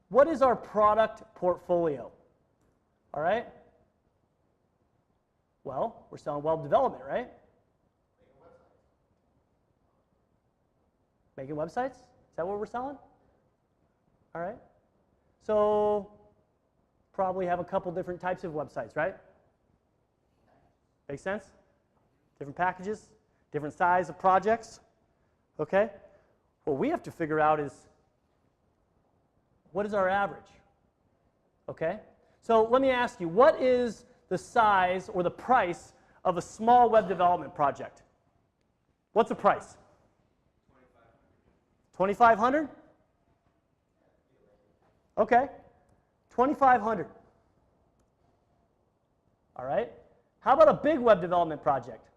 What is our product portfolio? All right? Well, we're selling web development, right? Making websites? Is that what we're selling? All right. So probably have a couple different types of websites, right? Make sense? Different packages, different size of projects. Okay? What we have to figure out is, what is our average? Okay? So let me ask you, what is the size or the price of a small web development project? What's the price? $2,500. $2,500? Okay. $2,500. All right. How about a big web development project?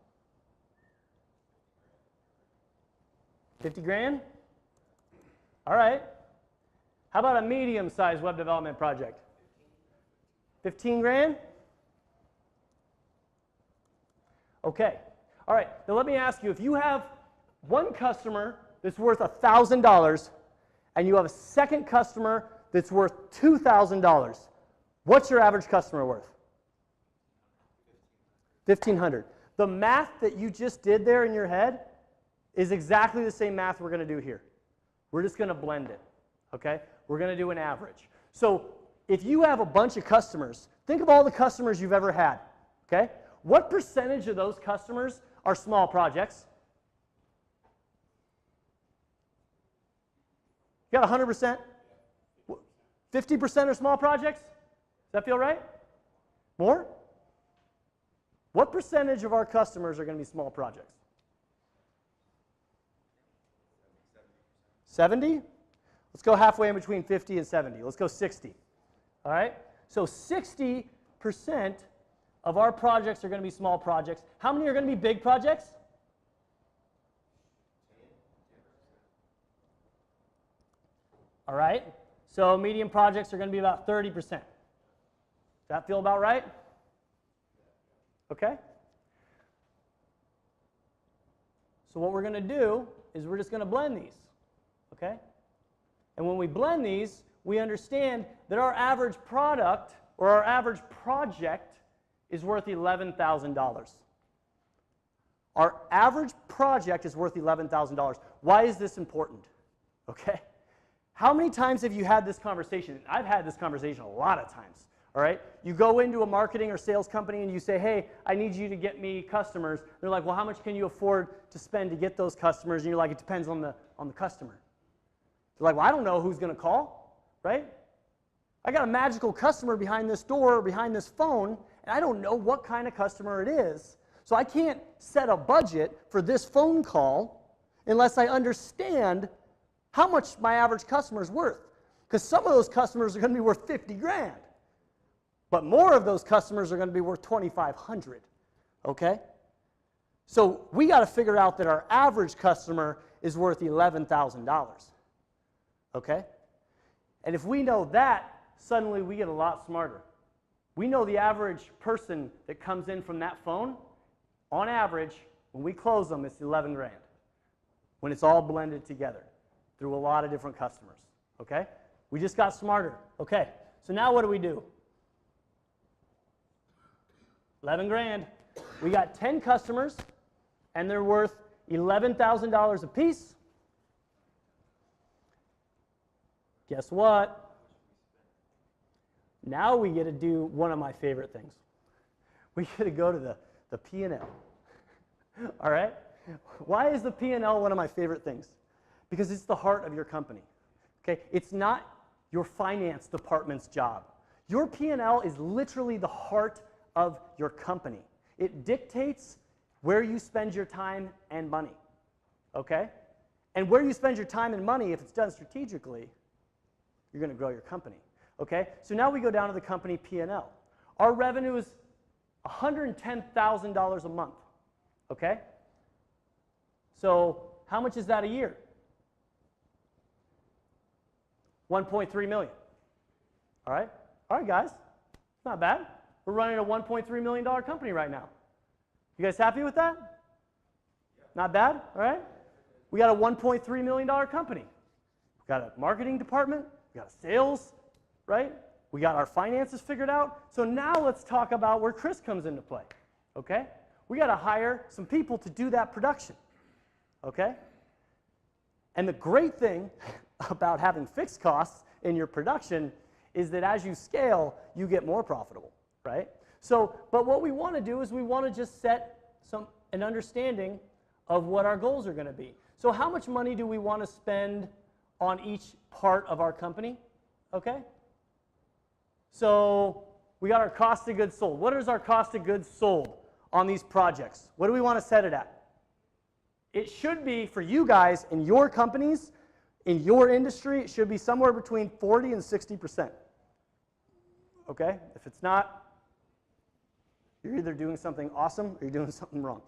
50 grand? All right. How about a medium-sized web development project? 15 grand? Okay. All right. Now let me ask you, if you have one customer that's worth $1,000 and you have a second customer that's worth $2,000, what's your average customer worth? $1,500. The math that you just did there in your head is exactly the same math we're going to do here. We're just going to blend it, okay? We're going to do an average. So if you have a bunch of customers, think of all the customers you've ever had, okay? What percentage of those customers are small projects? You got 100%? 50% are small projects? Does that feel right? More? What percentage of our customers are going to be small projects? 70? Let's go halfway in between 50 and 70. Let's go 60. All right? So 60% of our projects are going to be small projects. How many are going to be big projects? All right? So medium projects are going to be about 30%. Does that feel about right? Okay? So what we're going to do is we're just going to blend these. Okay? And when we blend these, we understand that our average product or our average project is worth $11,000. Our average project is worth $11,000. Why is this important? Okay? How many times have you had this conversation? I've had this conversation a lot of times. All right? You go into a marketing or sales company and you say, hey, I need you to get me customers. They're like, well, how much can you afford to spend to get those customers? And you're like, it depends on the customer. They're like, well, I don't know who's going to call, right? I got a magical customer behind this door or behind this phone, and I don't know what kind of customer it is. So I can't set a budget for this phone call unless I understand how much my average customer is worth. Because some of those customers are going to be worth 50 grand. But more of those customers are going to be worth 2,500. Okay? So we got to figure out that our average customer is worth $11,000. Okay? And if we know that, suddenly we get a lot smarter. We know the average person that comes in from that phone, on average, when we close them, it's 11 grand. When it's all blended together through a lot of different customers. Okay? We just got smarter. Okay, so now what do? 11 grand. We got 10 customers, and they're worth $11,000 a piece. Guess what? Now we get to do one of my favorite things. We get to go to the P&L. All right? Why is the P&L one of my favorite things? Because it's the heart of your company. Okay? It's not your finance department's job. Your P&L is literally the heart of your company. It dictates where you spend your time and money. Okay? And where you spend your time and money, if it's done strategically, you're going to grow your company. Okay? So now we go down to the company P&L. Our revenue is $110,000 a month. Okay? So how much is that a year? 1.3 million. All right? All right, guys. Not bad. We're running a $1.3 million company right now. You guys happy with that? Not bad? All right? We got a $1.3 million company. We got a marketing department. We got a sales, right? We got our finances figured out. So now let's talk about where Chris comes into play. Okay? We got to hire some people to do that production. Okay? And the great thing about having fixed costs in your production is that as you scale, you get more profitable, right? So, but what we want to do is we want to just set an understanding of what our goals are going to be. So how much money do we want to spend on each part of our company? Okay? So we got our cost of goods sold. What is our cost of goods sold on these projects? What do we want to set it at? It should be, for you guys in your companies, in your industry, it should be somewhere between 40 and 60%. Okay? If it's not, you're either doing something awesome or you're doing something wrong.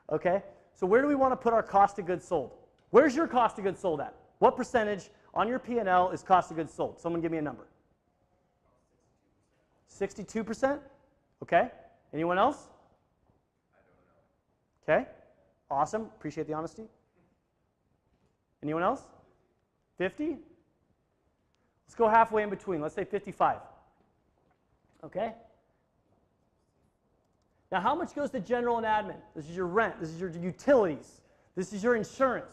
Okay? So where do we want to put our cost of goods sold? Where's your cost of goods sold at? What percentage on your P&L is cost of goods sold? Someone give me a number. 62%? Okay. Anyone else? I don't know. Okay. Awesome. Appreciate the honesty. Anyone else? 50? Let's go halfway in between. Let's say 55. Okay? Now, how much goes to general and admin? This is your rent. This is your utilities. This is your insurance,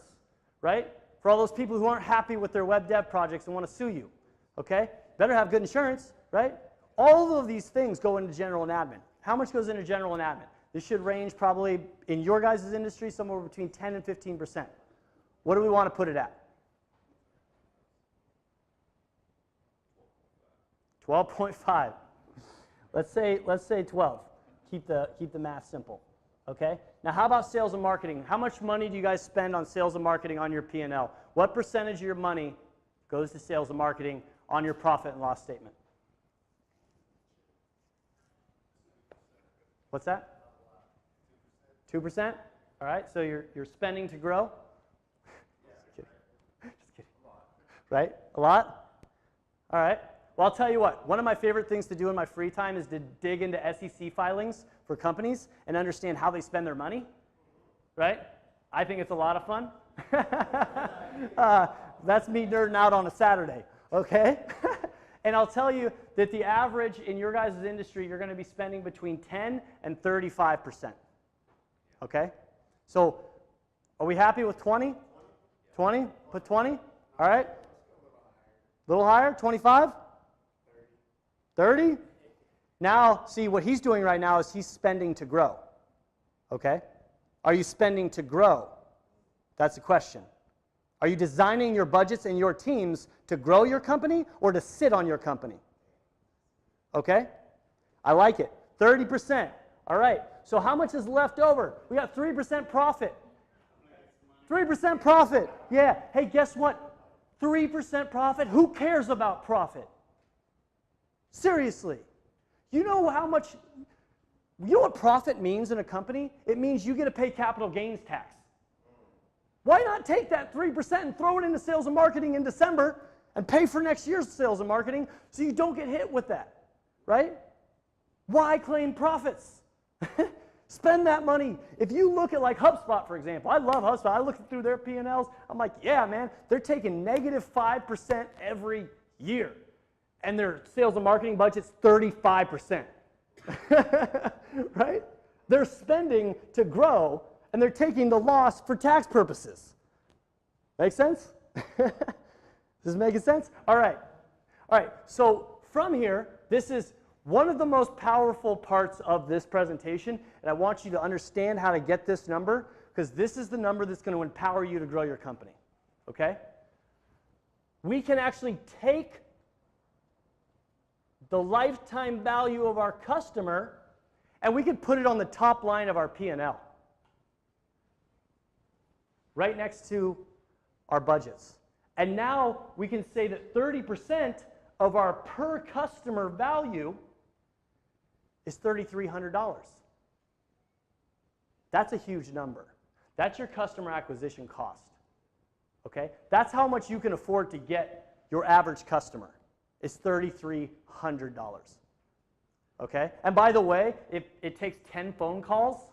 right? For all those people who aren't happy with their web dev projects and want to sue you. Okay? Better have good insurance, right? All of these things go into general and admin. How much goes into general and admin? This should range probably, in your guys' industry, somewhere between 10 and 15%. What do we want to put it at? 12.5. Let's say 12. Keep the math simple. Okay? Now, how about sales and marketing? How much money do you guys spend on sales and marketing on your P&L? What percentage of your money goes to sales and marketing on your profit and loss statement? What's that? 2%? All right, so you're spending to grow? Just kidding. Just kidding. Right? A lot? All right. Well, I'll tell you what. One of my favorite things to do in my free time is to dig into SEC filings for companies and understand how they spend their money. Right? I think it's a lot of fun. That's me nerding out on a Saturday. Okay? And I'll tell you that the average in your guys' industry, you're going to be spending between 10 and 35%. Okay? So, are we happy with 20? 20? Put 20? All right? A little higher? 25? 30? Now, see, what he's doing right now is he's spending to grow. Okay? Are you spending to grow? That's the question. Are you designing your budgets and your teams to grow your company or to sit on your company? Okay? I like it. 30%. All right. So how much is left over? We got 3% profit. 3% profit. Yeah. Hey, guess what? 3% profit? Who cares about profit? Seriously. You know what profit means in a company? It means you get to pay capital gains tax. Why not take that 3% and throw it into sales and marketing in December and pay for next year's sales and marketing so you don't get hit with that, right? Why claim profits? Spend that money. If you look at like HubSpot, for example, I love HubSpot. I look through their P&Ls. I'm like, yeah, man, they're taking -5% every year. And their sales and marketing budget's 35%. Right? They're spending to grow, and they're taking the loss for tax purposes. Make sense? Does this make sense? All right. All right. So from here, this is one of the most powerful parts of this presentation, and I want you to understand how to get this number, because this is the number that's going to empower you to grow your company. Okay? We can actually take the lifetime value of our customer, and we can put it on the top line of our P&L, right next to our budgets. And now we can say that 30% of our per customer value is $3,300. That's a huge number. That's your customer acquisition cost. Okay? That's how much you can afford to get your average customer. It's $3,300. Okay? And by the way, if it takes 10 phone calls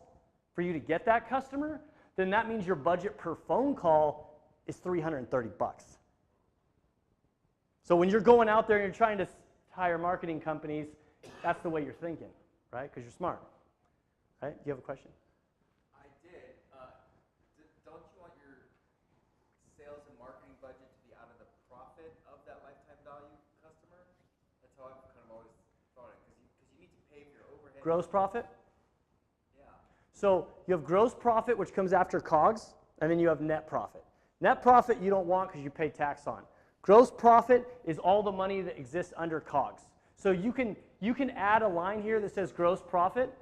for you to get that customer, then that means your budget per phone call is $330. So when you're going out there and you're trying to hire marketing companies, that's the way you're thinking, right? Because you're smart. Right? Do you have a question? I did. Don't you want your sales and marketing budget to be out of the profit of that lifetime value customer? That's how I've kind of always thought it, because you need to pay for your overhead. Gross profit? Yeah. So you have gross profit, which comes after COGS, and then you have net profit. Net profit you don't want because you pay tax on. Gross profit is all the money that exists under COGS. So you can add a line here that says gross profit,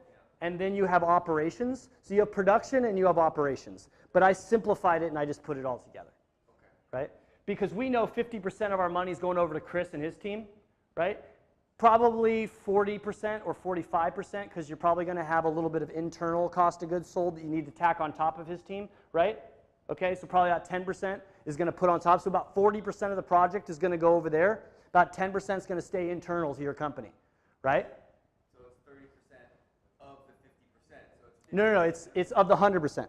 and then you have operations. So you have production and you have operations. But I simplified it and I just put it all together. Okay. Right? Because we know 50% of our money is going over to Chris and his team, right? Probably 40% or 45%, because you're probably going to have a little bit of internal cost of goods sold that you need to tack on top of his team, right? Okay, so probably about 10% is going to put on top. So about 40% of the project is going to go over there. About 10% is going to stay internal to your company, right? So it's 30% of the 50%. So it's No, it's of the 100%.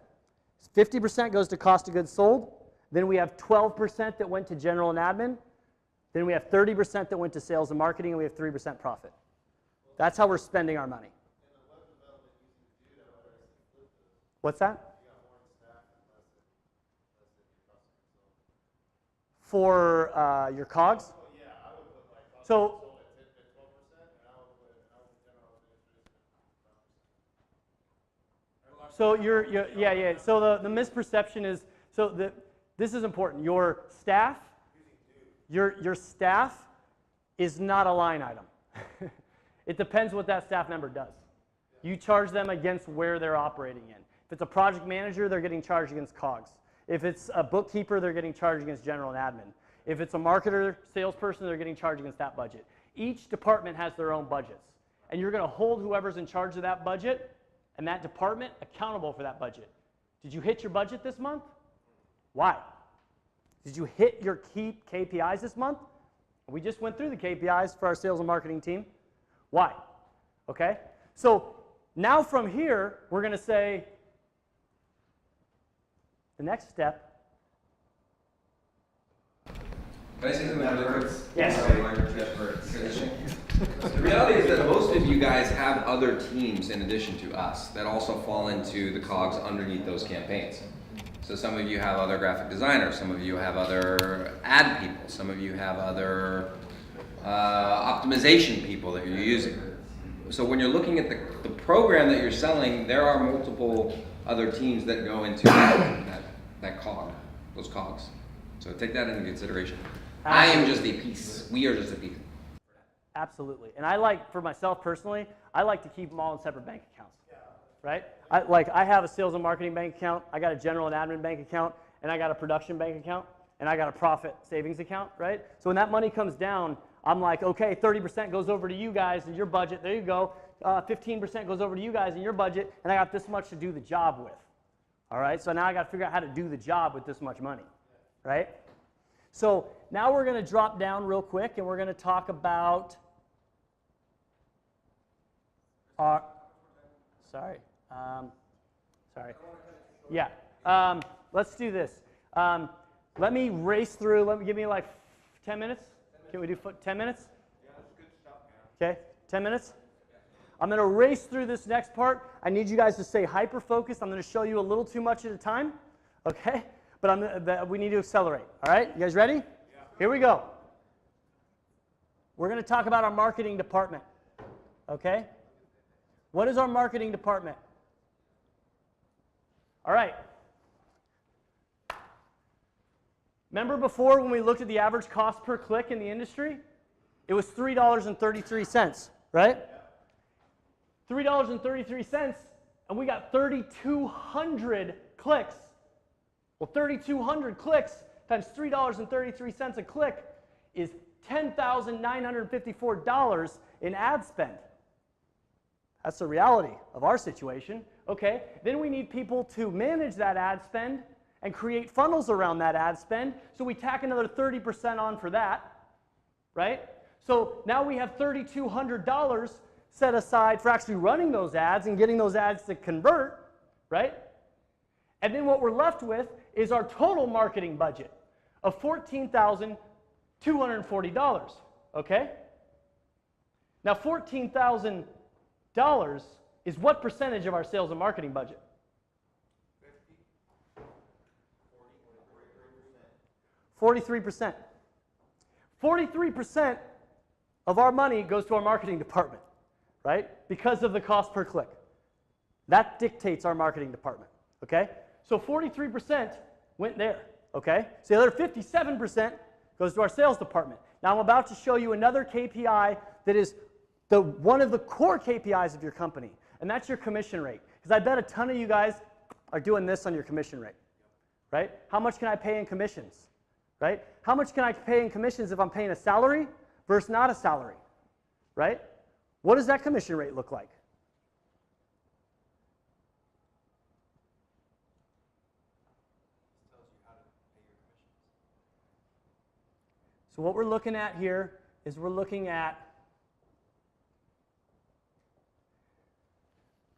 50% goes to cost of goods sold. Then we have 12% that went to general and admin. Then we have 30% that went to sales and marketing, and we have 3% profit. That's how we're spending our money. What's that? For your COGS? So yeah. So the misperception is, this is important. Your staff is not a line item. It depends what that staff member does. You charge them against where they're operating in. If it's a project manager, they're getting charged against COGS. If it's a bookkeeper, they're getting charged against general and admin. If it's a marketer, salesperson, they're getting charged against that budget. Each department has their own budgets. And you're going to hold whoever's in charge of that budget and that department accountable for that budget. Did you hit your budget this month? Why? Did you hit your key KPIs this month? We just went through the KPIs for our sales and marketing team. Why? Okay? So now from here, we're going to say the next step. Can I say something really quick? Yes. The reality is that most of you guys have other teams in addition to us that also fall into the cogs underneath those campaigns. So some of you have other graphic designers, some of you have other ad people, some of you have other optimization people that you're using. So when you're looking at the program that you're selling, there are multiple other teams that go into that cog, those cogs. So take that into consideration. I am just a piece. We are just a piece. Absolutely. And I like, for myself personally, I like to keep them all in separate bank accounts. Right? I have a sales and marketing bank account, I got a general and admin bank account, and I got a production bank account, and I got a profit savings account, right? So when that money comes down, I'm like, okay, 30% goes over to you guys in your budget. There you go. 15% goes over to you guys in your budget, and I got this much to do the job with. All right? So now I got to figure out how to do the job with this much money, right? So now we're going to drop down real quick, and we're going to talk about our, sorry. Yeah. Let's do this. Let me race through. Give me like 10 minutes. Can we do 10 minutes? Yeah, that's good stuff, man. Okay. 10 minutes. I'm going to race through this next part. I need you guys to stay hyper focused. I'm going to show you a little too much at a time. Okay. But we need to accelerate. All right. You guys ready? Yeah. Here we go. We're going to talk about our marketing department. Okay. What is our marketing department? All right. Remember before when we looked at the average cost per click in the industry? It was $3.33, right? $3.33, and we got 3,200 clicks. Well, 3,200 clicks times $3.33 a click is $10,954 in ad spend. That's the reality of our situation. Okay, then we need people to manage that ad spend and create funnels around that ad spend. So we tack another 30% on for that, right? So now we have $3,200 set aside for actually running those ads and getting those ads to convert, right? And then what we're left with is our total marketing budget of $14,240, okay? Now $14,000 is what percentage of our sales and marketing budget? 43%. 43% of our money goes to our marketing department, right? Because of the cost per click. That dictates our marketing department, okay? So 43% went there, okay? So the other 57% goes to our sales department. Now I'm about to show you another KPI that is one of the core KPIs of your company, and that's your commission rate. Because I bet a ton of you guys are doing this on your commission rate, right? How much can I pay in commissions, right? How much can I pay in commissions if I'm paying a salary versus not a salary, right? What does that commission rate look like? So what we're looking at here is we're looking at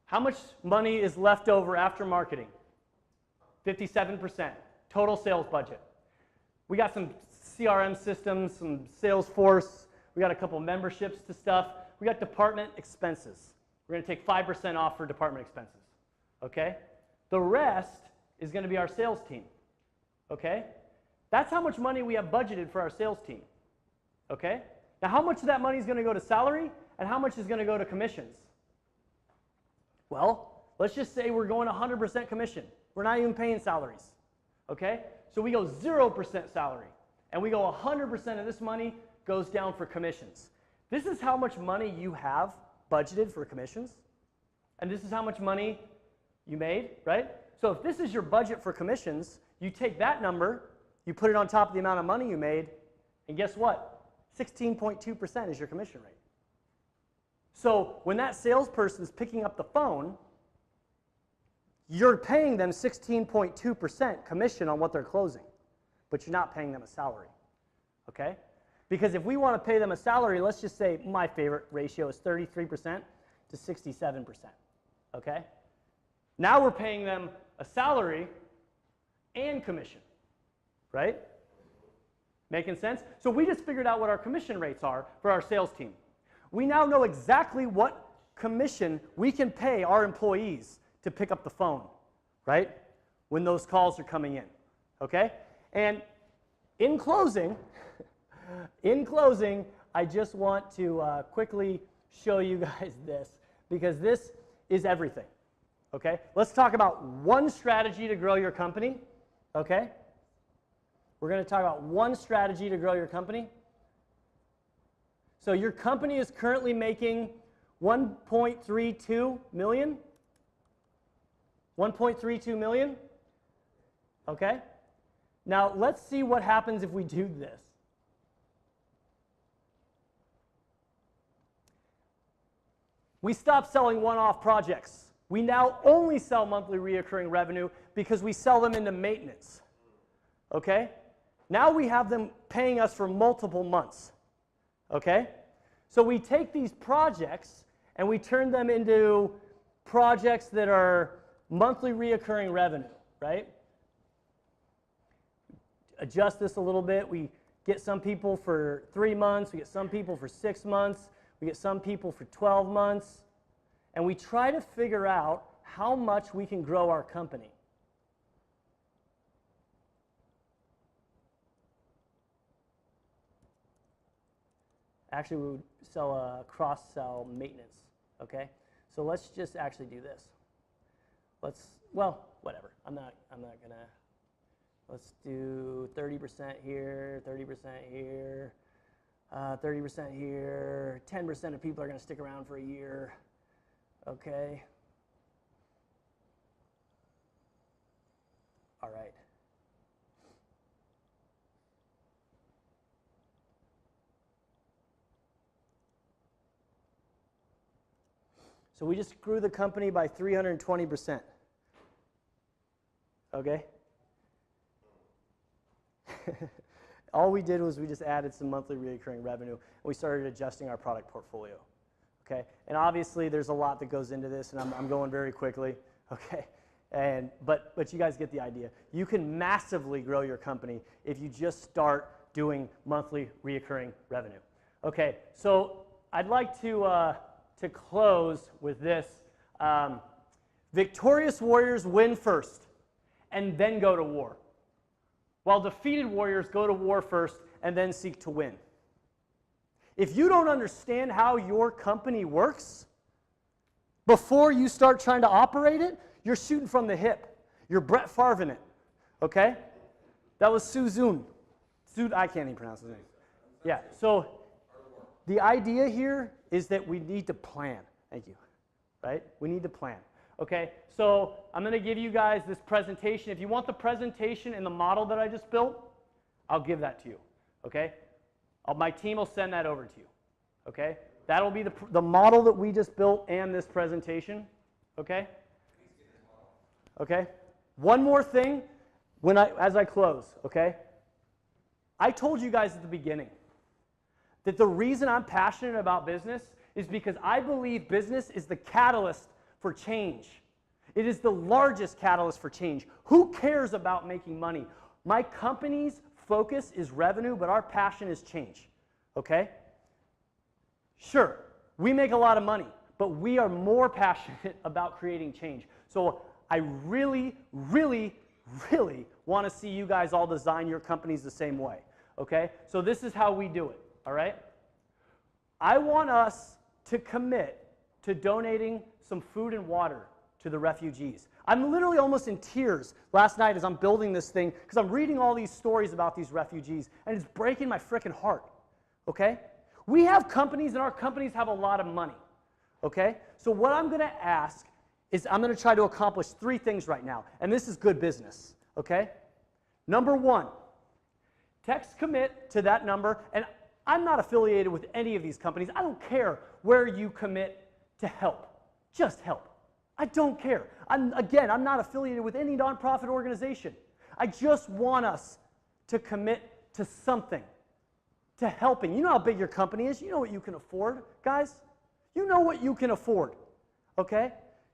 how much money is left over after marketing? 57%. Total sales budget. We got some CRM systems, some Salesforce. We got a couple memberships to stuff. We got department expenses. We're going to take 5% off for department expenses. Okay? The rest is going to be our sales team. Okay? That's how much money we have budgeted for our sales team. Okay? Now, how much of that money is going to go to salary and how much is going to go to commissions? Well, let's just say we're going 100% commission. We're not even paying salaries. Okay? So we go 0% salary, and we go 100% of this money goes down for commissions. This is how much money you have budgeted for commissions. and this is how much money you made, right? So if this is your budget for commissions, you take that number, you put it on top of the amount of money you made, and guess what? 16.2% is your commission rate. So when that salesperson is picking up the phone, you're paying them 16.2% commission on what they're closing, but you're not paying them a salary, okay? Because if we want to pay them a salary, let's just say my favorite ratio is 33% to 67%, okay? Now we're paying them a salary and commission, right? Making sense? So we just figured out what our commission rates are for our sales team. We now know exactly what commission we can pay our employees to pick up the phone, right? When those calls are coming in, okay? And in closing, I just want to quickly show you guys this, because this is everything, okay? Let's talk about one strategy to grow your company, okay? We're going to talk about one strategy to grow your company. So your company is currently making 1.32 million. 1.32 million, okay? Now let's see what happens if we do this. We stop selling one-off projects. We now only sell monthly recurring revenue because we sell them into maintenance, okay? Now we have them paying us for multiple months, okay? So we take these projects and we turn them into projects that are monthly recurring revenue, right? Adjust this a little bit. We get some people for 3 months. We get some people for 6 months. We get some people for 12 months. And we try to figure out how much we can grow our company. Actually, we would sell a cross-sell maintenance, okay? So let's just actually do this. Well, whatever. I'm not gonna, let's do 30% here, 30% here, 30% here, 10% of people are gonna stick around for a year, okay? All right. So we just grew the company by 320%. Okay? All we did was we just added some monthly recurring revenue, and we started adjusting our product portfolio. Okay? And obviously there's a lot that goes into this, and I'm going very quickly. Okay? But you guys get the idea. You can massively grow your company if you just start doing monthly recurring revenue. Okay, so I'd like to close with this. Victorious warriors win first and then go to war, while defeated warriors go to war first and then seek to win. If you don't understand how your company works before you start trying to operate it, you're shooting from the hip. You're Brett Favre-ing it, okay? That was Suzun. I can't even pronounce his name. Yeah, so the idea here is that we need to plan. Thank you, right? We need to plan, okay? So I'm going to give you guys this presentation. If you want the presentation and the model that I just built, I'll give that to you, okay? My team will send that over to you, okay? That'll be the model that we just built and this presentation, okay? Okay? One more thing as I close, okay? I told you guys at the beginning that the reason I'm passionate about business is because I believe business is the catalyst for change. It is the largest catalyst for change. Who cares about making money? My company's focus is revenue, but our passion is change, okay? Sure, we make a lot of money, but we are more passionate about creating change. So I really, really, really want to see you guys all design your companies the same way, okay? So this is how we do it, all right? I want us to commit to donating some food and water to the refugees. I'm literally almost in tears last night as I'm building this thing because I'm reading all these stories about these refugees, and it's breaking my frickin' heart, okay? We have companies, and our companies have a lot of money, okay? So what I'm going to ask is I'm going to try to accomplish 3 things right now, and this is good business, okay? Number 1, text commit to that number, and I'm not affiliated with any of these companies. I don't care where you commit to help. Just help. I don't care. I'm not affiliated with any nonprofit organization. I just want us to commit to something, to helping. You know how big your company is. You know what you can afford, guys. You know what you can afford, okay?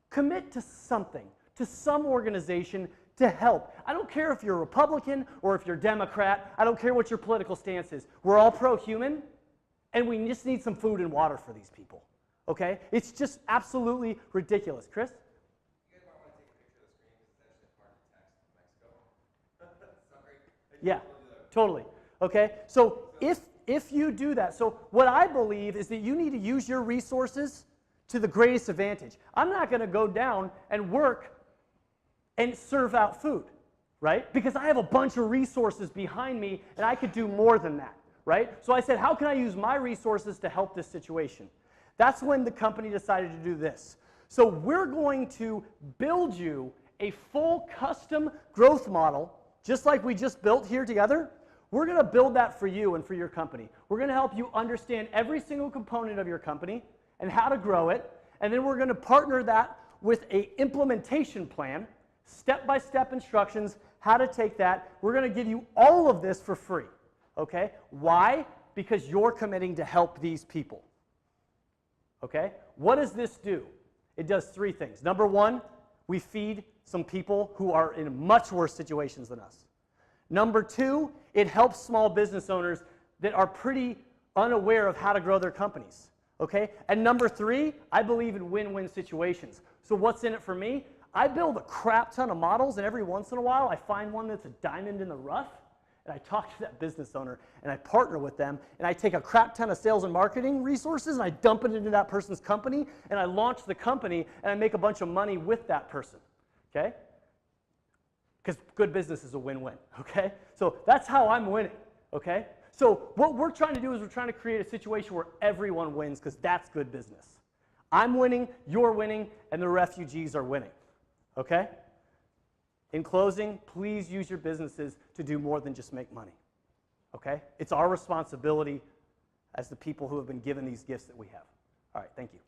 Commit to something, to some organization to help. I don't care if you're a Republican or if you're Democrat. I don't care what your political stance is. We're all pro-human, and we just need some food and water for these people, okay? It's just absolutely ridiculous. Chris? You guys might want to take a picture of the screen because it's actually hard to text in Mexico. Sorry. Yeah, totally. Okay, so if you do that, so what I believe is that you need to use your resources to the greatest advantage. I'm not going to go down and work and serve out food, right? Because I have a bunch of resources behind me and I could do more than that, right? So I said, how can I use my resources to help this situation? That's when the company decided to do this. So we're going to build you a full custom growth model, just like we just built here together. We're going to build that for you and for your company. We're going to help you understand every single component of your company and how to grow it. And then we're going to partner that with an implementation plan, step-by-step instructions, how to take that. We're going to give you all of this for free. Okay? Why? Because you're committing to help these people. Okay? What does this do? It does 3 things. Number 1, we feed some people who are in much worse situations than us. Number 2, it helps small business owners that are pretty unaware of how to grow their companies. Okay? And number 3, I believe in win-win situations. So what's in it for me? I build a crap ton of models, and every once in a while I find one that's a diamond in the rough, and I talk to that business owner, and I partner with them, and I take a crap ton of sales and marketing resources, and I dump it into that person's company, and I launch the company, and I make a bunch of money with that person. Okay? Because good business is a win-win, okay? So that's how I'm winning, okay? So what we're trying to do is we're trying to create a situation where everyone wins, because that's good business. I'm winning, you're winning, and the refugees are winning, okay? In closing, please use your businesses to do more than just make money, okay? It's our responsibility as the people who have been given these gifts that we have. All right, thank you.